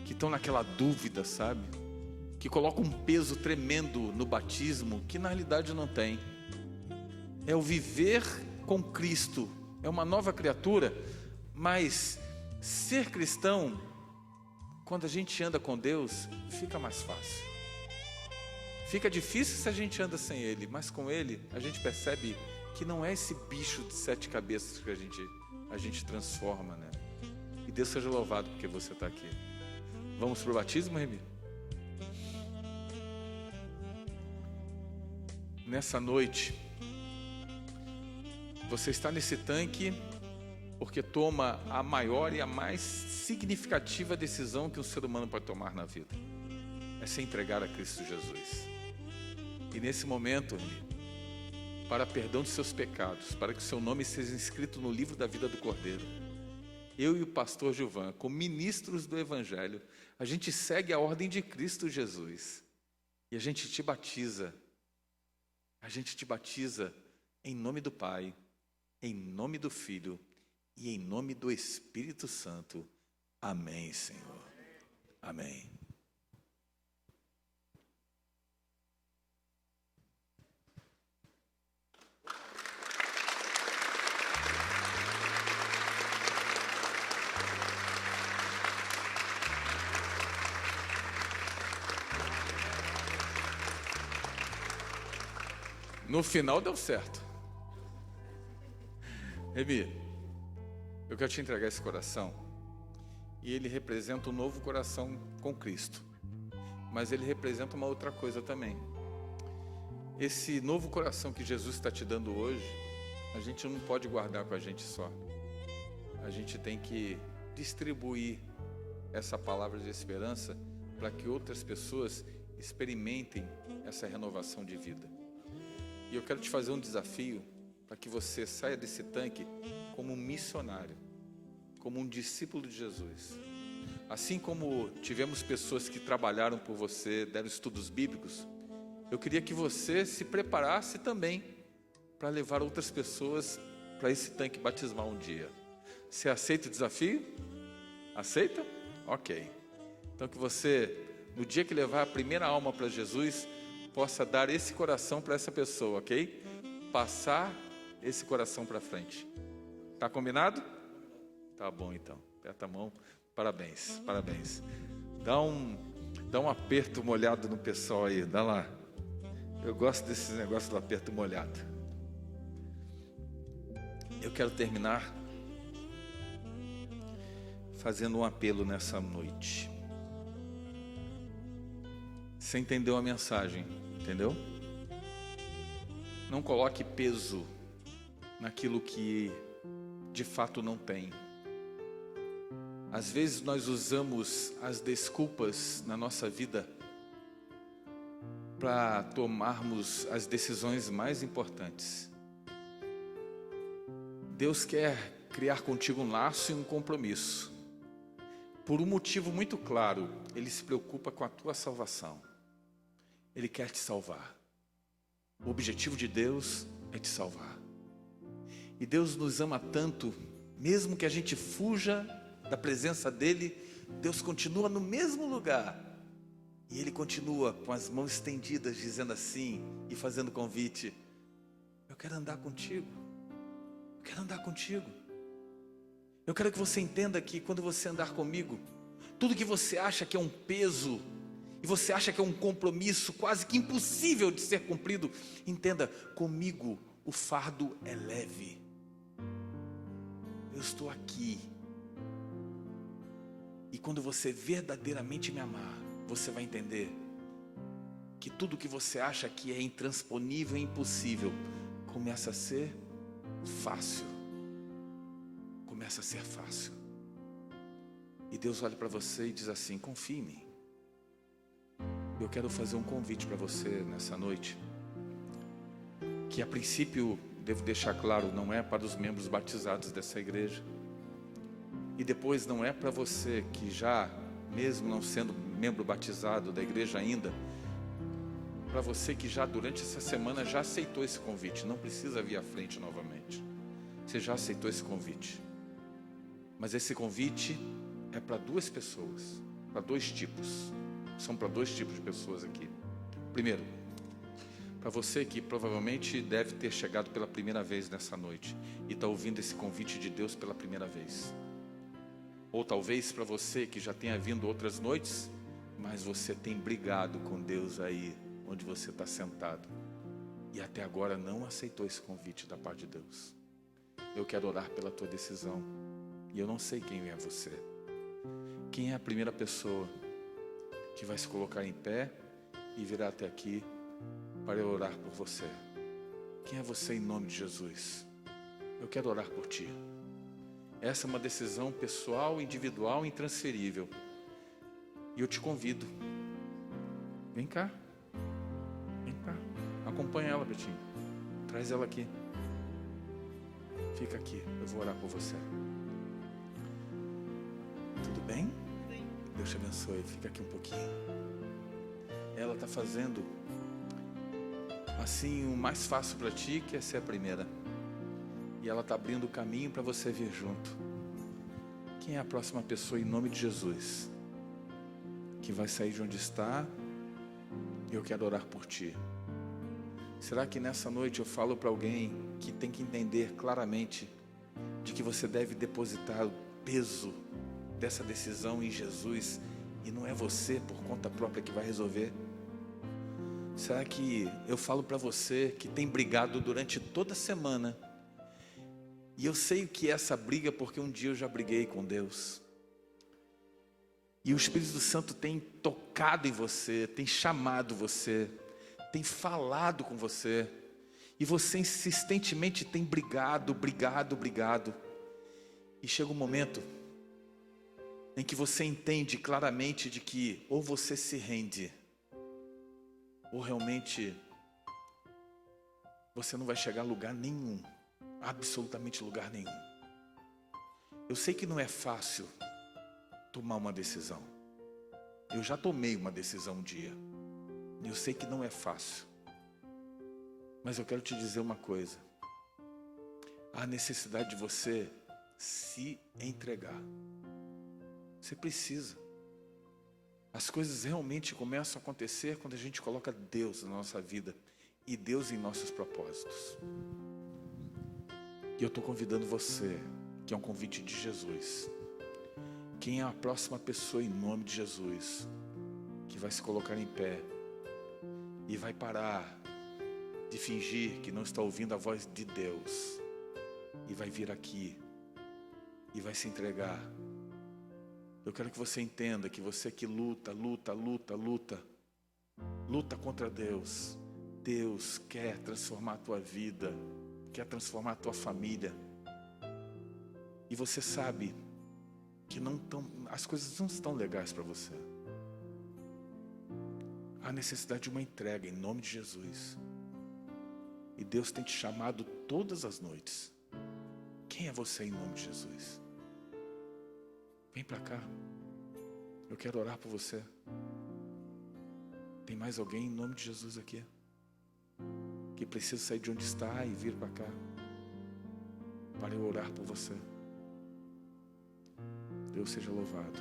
que estão naquela dúvida, sabe? Que colocam um peso tremendo no batismo, que na realidade não tem. É o viver com Cristo, é uma nova criatura, mas ser cristão, quando a gente anda com Deus, fica mais fácil. Fica difícil se a gente anda sem Ele, mas com Ele a gente percebe que não é esse bicho de 7 cabeças que a gente transforma, né? E Deus seja louvado porque você está aqui. Vamos para o batismo, Remi? Nessa noite, você está nesse tanque porque toma a maior e a mais significativa decisão que um ser humano pode tomar na vida. É se entregar a Cristo Jesus. E nesse momento, para perdão de seus pecados, para que o seu nome seja inscrito no livro da vida do Cordeiro. Eu e o pastor Gilvan, como ministros do Evangelho, a gente segue a ordem de Cristo Jesus. E a gente te batiza. A gente te batiza em nome do Pai, em nome do Filho e em nome do Espírito Santo. Amém, Senhor. Amém. No final deu certo. Remi, eu quero te entregar esse coração. E ele representa um novo coração com Cristo. Mas ele representa uma outra coisa também. Esse novo coração que Jesus está te dando hoje, a gente não pode guardar com a gente só. A gente tem que distribuir essa palavra de esperança para que outras pessoas experimentem essa renovação de vida. E eu quero te fazer um desafio para que você saia desse tanque como um missionário, como um discípulo de Jesus. Assim como tivemos pessoas que trabalharam por você, deram estudos bíblicos, eu queria que você se preparasse também para levar outras pessoas para esse tanque batismal um dia. Você aceita o desafio? Aceita? Ok. Então que você, no dia que levar a primeira alma para Jesus, possa dar esse coração para essa pessoa, ok? Passar esse coração para frente. Tá combinado? Tá bom então. Aperta a mão. Parabéns, parabéns. Dá um aperto molhado no pessoal aí, dá lá. Eu gosto desses negócios do aperto molhado. Eu quero terminar fazendo um apelo nessa noite. Você entendeu a mensagem, entendeu? Não coloque peso naquilo que de fato não tem. Às vezes nós usamos as desculpas na nossa vida para tomarmos as decisões mais importantes. Deus quer criar contigo um laço e um compromisso. Por um motivo muito claro, Ele se preocupa com a tua salvação. Ele quer te salvar. O objetivo de Deus é te salvar. E Deus nos ama tanto, mesmo que a gente fuja da presença dEle, Deus continua no mesmo lugar. E Ele continua com as mãos estendidas, dizendo assim, e fazendo convite: eu quero andar contigo. Eu quero andar contigo. Eu quero que você entenda que quando você andar comigo, tudo que você acha que é um peso, e você acha que é um compromisso quase que impossível de ser cumprido, entenda, comigo o fardo é leve. Eu estou aqui. E quando você verdadeiramente me amar, você vai entender que tudo que você acha que é intransponível e impossível começa a ser fácil. Começa a ser fácil. E Deus olha para você e diz assim: confie em mim. Eu quero fazer um convite para você nessa noite, que a princípio, devo deixar claro, não é para os membros batizados dessa igreja. E depois não é para você que já, mesmo não sendo membro batizado da igreja ainda, para você que já durante essa semana já aceitou esse convite. Não precisa vir à frente novamente. Você já aceitou esse convite. Mas esse convite é para duas pessoas, para dois tipos. São para dois tipos de pessoas aqui. Primeiro, para você que provavelmente deve ter chegado pela primeira vez nessa noite e está ouvindo esse convite de Deus pela primeira vez. Ou talvez para você que já tenha vindo outras noites, mas você tem brigado com Deus aí onde você está sentado e até agora não aceitou esse convite da parte de Deus. Eu quero orar pela tua decisão. E eu não sei quem é você. Quem é a primeira pessoa que vai se colocar em pé e virá até aqui para eu orar por você? Quem é você em nome de Jesus? Eu quero orar por ti. Essa é uma decisão pessoal, individual, intransferível. E eu te convido. Vem cá. Vem cá. Acompanha ela, Betinho. Traz ela aqui. Fica aqui, eu vou orar por você. Tudo bem? Sim. Deus te abençoe, fica aqui um pouquinho. Ela está fazendo assim o mais fácil para ti, que é ser a primeira. E ela está abrindo o caminho para você vir junto. Quem é a próxima pessoa em nome de Jesus que vai sair de onde está? E eu quero orar por ti. Será que nessa noite eu falo para alguém que tem que entender claramente de que você deve depositar o peso dessa decisão em Jesus e não é você por conta própria que vai resolver? Será que eu falo para você que tem brigado durante toda a semana e eu sei o que é essa briga porque um dia eu já briguei com Deus e o Espírito Santo tem tocado em você, tem chamado você, tem falado com você, e você insistentemente tem brigado, e chega um momento em que você entende claramente de que ou você se rende, ou realmente você não vai chegar a lugar nenhum, absolutamente lugar nenhum. Eu sei que não é fácil tomar uma decisão, eu já tomei uma decisão um dia, eu sei que não é fácil, mas eu quero te dizer uma coisa: há necessidade de você se entregar. Você precisa. As coisas realmente começam a acontecer quando a gente coloca Deus na nossa vida e Deus em nossos propósitos. E eu estou convidando você, que é um convite de Jesus. Quem é a próxima pessoa em nome de Jesus que vai se colocar em pé e vai parar de fingir que não está ouvindo a voz de Deus e vai vir aqui e vai se entregar? Eu quero que você entenda que você que luta contra Deus, Deus quer transformar a tua vida, quer transformar a tua família, e você sabe que as coisas não estão legais para você. Há necessidade de uma entrega em nome de Jesus. E Deus tem te chamado todas as noites. Quem é você em nome de Jesus? Vem para cá. Eu quero orar por você. Tem mais alguém em nome de Jesus aqui que precisa sair de onde está e vir para cá para eu orar por você? Deus seja louvado.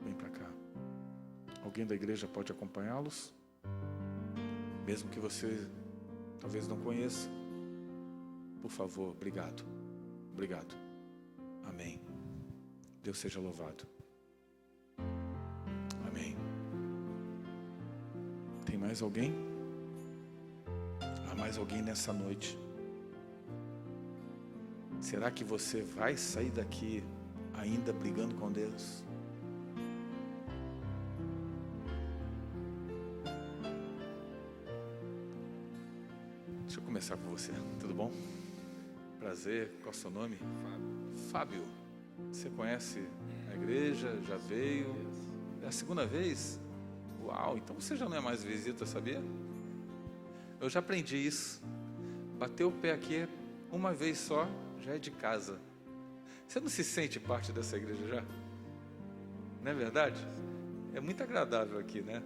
Vem para cá. Alguém da igreja pode acompanhá-los? Mesmo que você talvez não conheça. Por favor, obrigado. Obrigado. Amém. Deus seja louvado. Amém. Tem mais alguém? Há mais alguém nessa noite? Será que você vai sair daqui ainda brigando com Deus? Deixa eu começar com você, tudo bom? Prazer, qual é o seu nome? Fábio. Você conhece a igreja? Já veio? É a segunda vez? Uau, então você já não é mais visita, sabia? Eu já aprendi isso. Bater o pé aqui uma vez só, já é de casa. Você não se sente parte dessa igreja já? Não é verdade? É muito agradável aqui, né?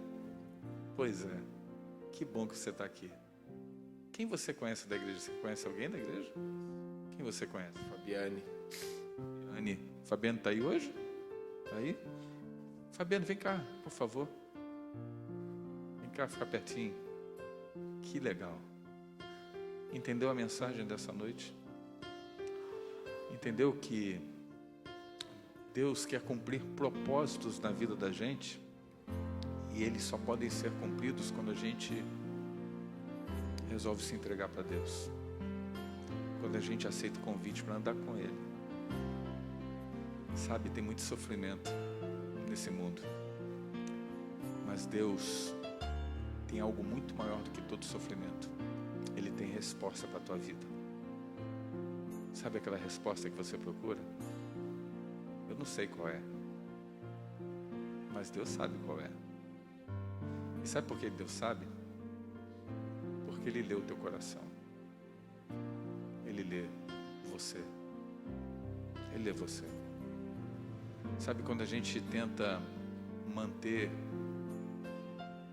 Pois é. Que bom que você está aqui. Quem você conhece da igreja? Você conhece alguém da igreja? Quem você conhece? Fabiane. Fabiane está aí hoje? Está aí? Fabiane, vem cá, por favor. Vem cá, ficar pertinho. Que legal. Entendeu a mensagem dessa noite? Entendeu que Deus quer cumprir propósitos na vida da gente e eles só podem ser cumpridos quando a gente resolve se entregar para Deus, quando a gente aceita o convite para andar com Ele. Sabe, tem muito sofrimento nesse mundo, mas Deus tem algo muito maior do que todo sofrimento. Ele tem resposta para a tua vida. Sabe aquela resposta que você procura? Eu não sei qual é, mas Deus sabe qual é. E sabe por que Deus sabe? Porque Ele leu o teu coração. Ele lê você. Ele lê você. Sabe quando a gente tenta manter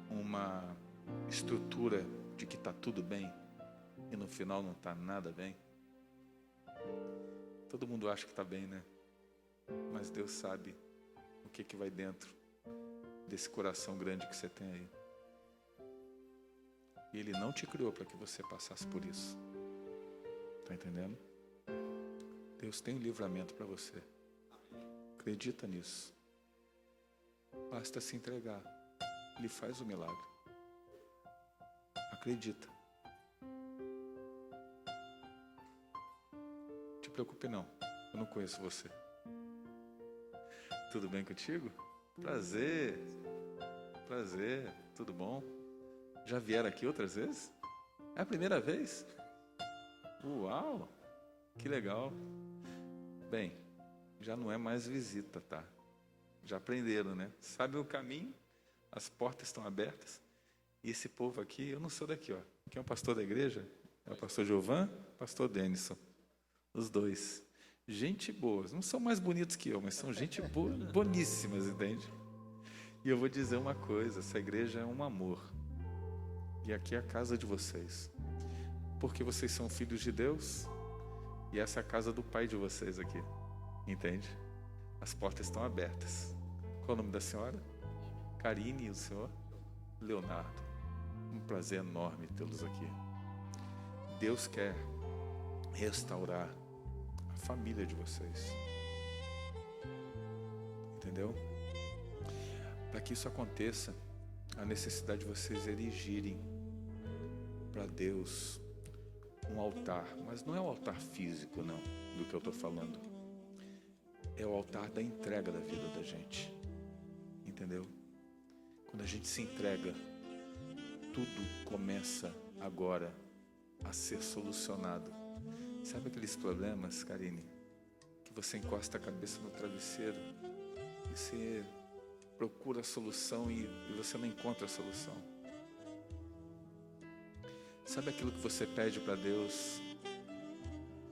uma estrutura de que está tudo bem e no final não está nada bem? Todo mundo acha que está bem, né? Mas Deus sabe o que vai dentro desse coração grande que você tem aí. E Ele não te criou para que você passasse por isso. Está entendendo? Deus tem um livramento para você. Acredita nisso. Basta se entregar. Ele faz o milagre. Acredita. Não te preocupe não. Eu não conheço você. Tudo bem contigo? Prazer. Prazer. Tudo bom? Já vieram aqui outras vezes? É a primeira vez? Uau! Que legal. Bem, já não é mais visita, tá? Já aprenderam, né? Sabe o caminho? As portas estão abertas. E esse povo aqui, eu não sou daqui, ó. Quem é o pastor da igreja? É o pastor Giovan, pastor Denison. Os dois. Gente boa. Não são mais bonitos que eu, mas são gente boa, boníssimas, entende? E eu vou dizer uma coisa, essa igreja é um amor. E aqui é a casa de vocês. Porque vocês são filhos de Deus. E essa é a casa do Pai de vocês aqui. Entende? As portas estão abertas. Qual o nome da senhora? Karine, e o senhor? Leonardo. Um prazer enorme tê-los aqui. Deus quer restaurar a família de vocês. Entendeu? Para que isso aconteça, a necessidade de vocês erigirem para Deus um altar, mas não é o altar físico, não, do que eu estou falando. É o altar da entrega da vida da gente. Entendeu? Quando a gente se entrega, tudo começa agora a ser solucionado. Sabe aqueles problemas, Karine, que você encosta a cabeça no travesseiro e você procura a solução e você não encontra a solução? Sabe aquilo que você pede para Deus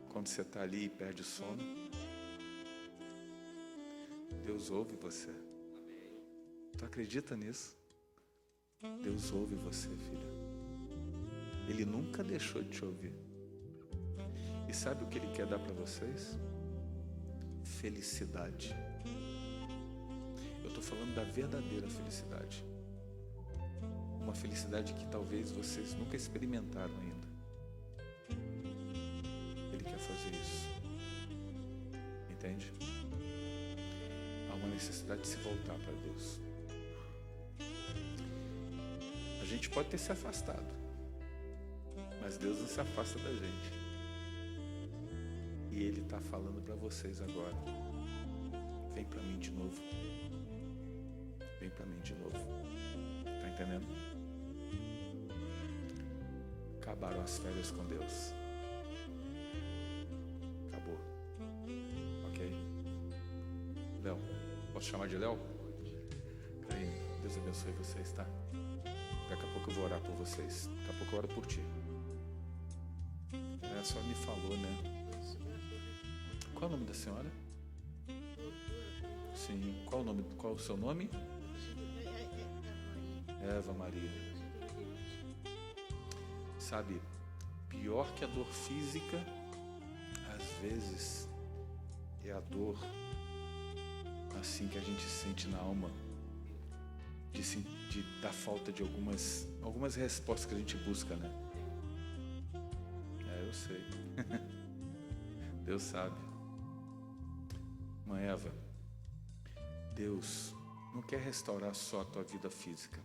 quando você está ali e perde o sono? Deus ouve você. Tu acredita nisso? Deus ouve você, filha. Ele nunca deixou de te ouvir. E sabe o que Ele quer dar para vocês? Felicidade. Eu estou falando da verdadeira felicidade. Uma felicidade que talvez vocês nunca experimentaram ainda. Ele quer fazer isso. Entende? Há uma necessidade de se voltar para Deus. A gente pode ter se afastado, mas Deus não se afasta da gente. E Ele está falando para vocês agora. Vem para mim de novo. Vem para mim de novo. Tá entendendo? Acabaram as férias com Deus. Acabou. Ok? Léo, posso chamar de Léo? Aí, Deus abençoe vocês, tá? Daqui a pouco eu vou orar por vocês. Daqui a pouco eu oro por ti. A senhora me falou, né? Qual é o nome da senhora? Sim. Qual o seu nome? Eva Maria. Sabe, pior que a dor física, às vezes, é a dor assim que a gente sente na alma, da falta de algumas respostas que a gente busca, né? Eu sei. Deus sabe. Mãe Eva, Deus não quer restaurar só a tua vida física.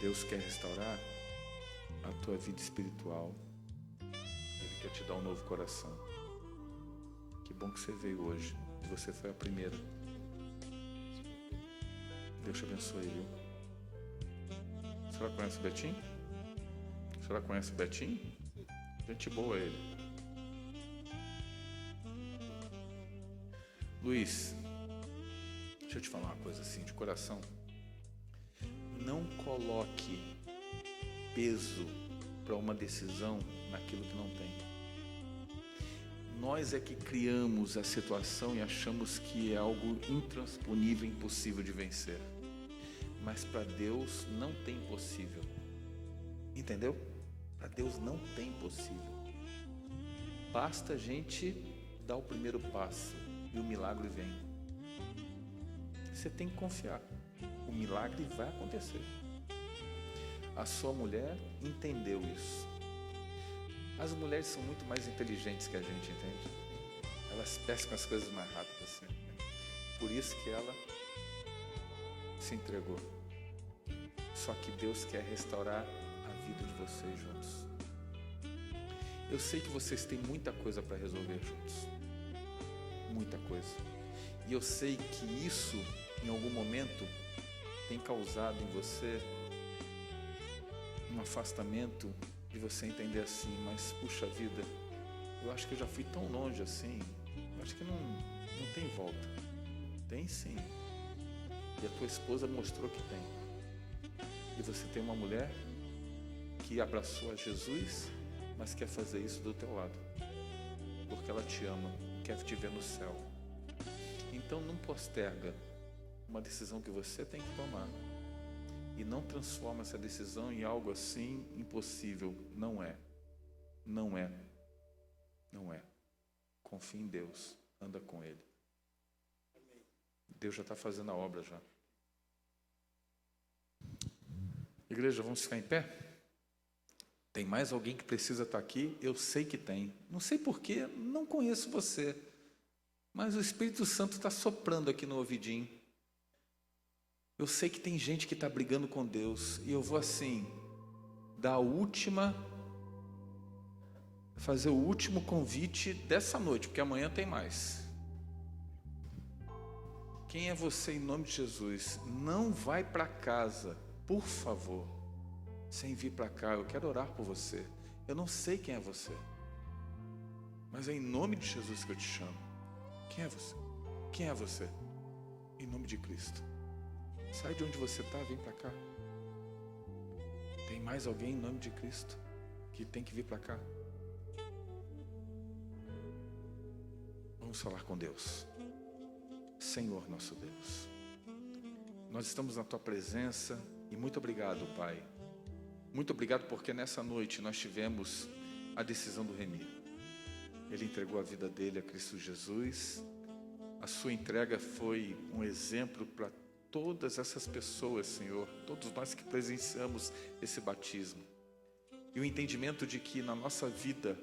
Deus quer restaurar a tua vida espiritual. Ele quer te dar um novo coração. Que bom que você veio hoje. Você foi a primeira. Deus te abençoe, viu? A senhora conhece o Betinho? A senhora conhece o Betinho? Gente boa ele. Luiz, deixa eu te falar uma coisa assim, de coração. Não coloque peso para uma decisão naquilo que não tem. Nós é que criamos a situação e achamos que é algo intransponível, impossível de vencer. Mas para Deus não tem impossível. Entendeu? Para Deus não tem impossível. Basta a gente dar o primeiro passo e o milagre vem. Você tem que confiar. O milagre vai acontecer. A sua mulher entendeu isso. As mulheres são muito mais inteligentes que a gente, entende? Elas pescam as coisas mais rápido assim. Por isso que ela se entregou. Só que Deus quer restaurar a vida de vocês juntos. Eu sei que vocês têm muita coisa para resolver juntos. Muita coisa. E eu sei que isso, em algum momento, tem causado em você um afastamento de você entender assim, mas puxa vida, eu acho que eu já fui tão longe assim, eu acho que não tem volta. Tem sim. E a tua esposa mostrou que tem. E você tem uma mulher que abraçou a Jesus, mas quer fazer isso do teu lado, porque ela te ama, quer te ver no céu. Então não posterga uma decisão que você tem que tomar e não transforma essa decisão em algo assim impossível. Não é. Não é. Não é. Confia em Deus, anda com Ele. Deus já está fazendo a obra já. Igreja, vamos ficar em pé? Tem mais alguém que precisa estar aqui? Eu sei que tem. Não sei porquê, não conheço você. Mas o Espírito Santo está soprando aqui no ouvidinho. Eu sei que tem gente que está brigando com Deus. E eu vou assim, fazer o último convite dessa noite, porque amanhã tem mais. Quem é você em nome de Jesus? Não vai para casa, por favor, sem vir para cá. Eu quero orar por você. Eu não sei quem é você, mas é em nome de Jesus que eu te chamo. Quem é você? Quem é você? Em nome de Cristo. Sai de onde você está, vem para cá. Tem mais alguém em nome de Cristo que tem que vir para cá? Vamos falar com Deus. Senhor nosso Deus, nós estamos na Tua presença e muito obrigado, Pai. Muito obrigado porque nessa noite nós tivemos a decisão do Remi. Ele entregou a vida dele a Cristo Jesus. A sua entrega foi um exemplo para todas essas pessoas, Senhor, todos nós que presenciamos esse batismo. E o entendimento de que na nossa vida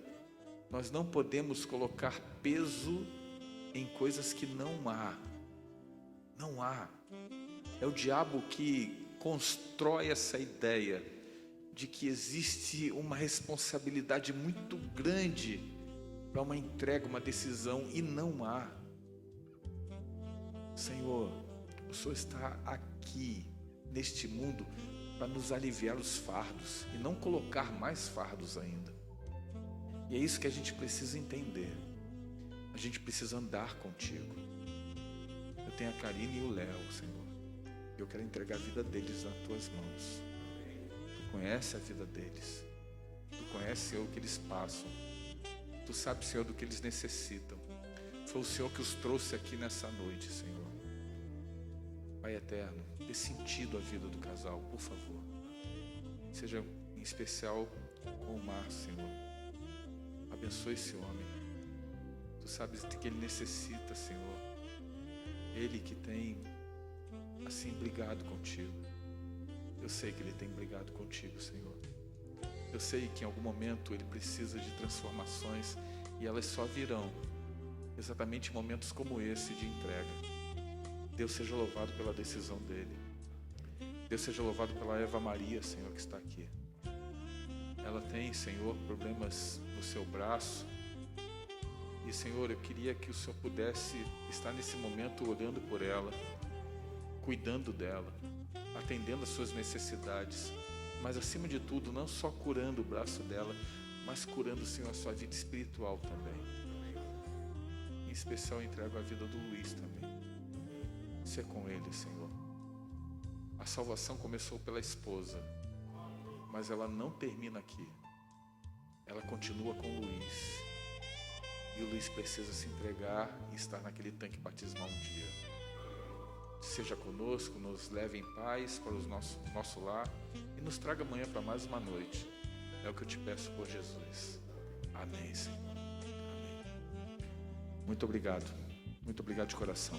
nós não podemos colocar peso em coisas que não há. Não há. É o diabo que constrói essa ideia de que existe uma responsabilidade muito grande para uma entrega, uma decisão, e não há. Senhor, o Senhor está aqui neste mundo para nos aliviar os fardos e não colocar mais fardos ainda. E é isso que a gente precisa entender. A gente precisa andar contigo. Eu tenho a Karine e o Léo, Senhor. Eu quero entregar a vida deles nas tuas mãos. Tu conhece a vida deles. Tu conhece, Senhor, o que eles passam. Tu sabes, Senhor, do que eles necessitam. Foi o Senhor que os trouxe aqui nessa noite, Senhor. Pai eterno, dê sentido à vida do casal, por favor. Seja em especial com o Márcio, Senhor. Abençoe esse homem. Tu sabes do que ele necessita, Senhor. Ele que tem, assim, brigado contigo. Eu sei que ele tem brigado contigo, Senhor. Eu sei que em algum momento ele precisa de transformações e elas só virão exatamente em momentos como esse de entrega. Deus seja louvado pela decisão dele. Deus seja louvado pela Eva Maria, Senhor, que está aqui. Ela tem, Senhor, problemas no seu braço. E, Senhor, eu queria que o Senhor pudesse estar nesse momento orando por ela, cuidando dela, atendendo às suas necessidades. Mas, acima de tudo, não só curando o braço dela, mas curando, Senhor, a sua vida espiritual também. Em especial, eu entrego a vida do Luiz também. Ser com ele, Senhor. A salvação começou pela esposa, mas ela não termina aqui. Ela continua com o Luiz. E o Luiz precisa se entregar e estar naquele tanque batismal um dia. Seja conosco, nos leve em paz para o nosso lar e nos traga amanhã para mais uma noite. É o que eu te peço por Jesus. Amém, Senhor. Amém. Muito obrigado de coração.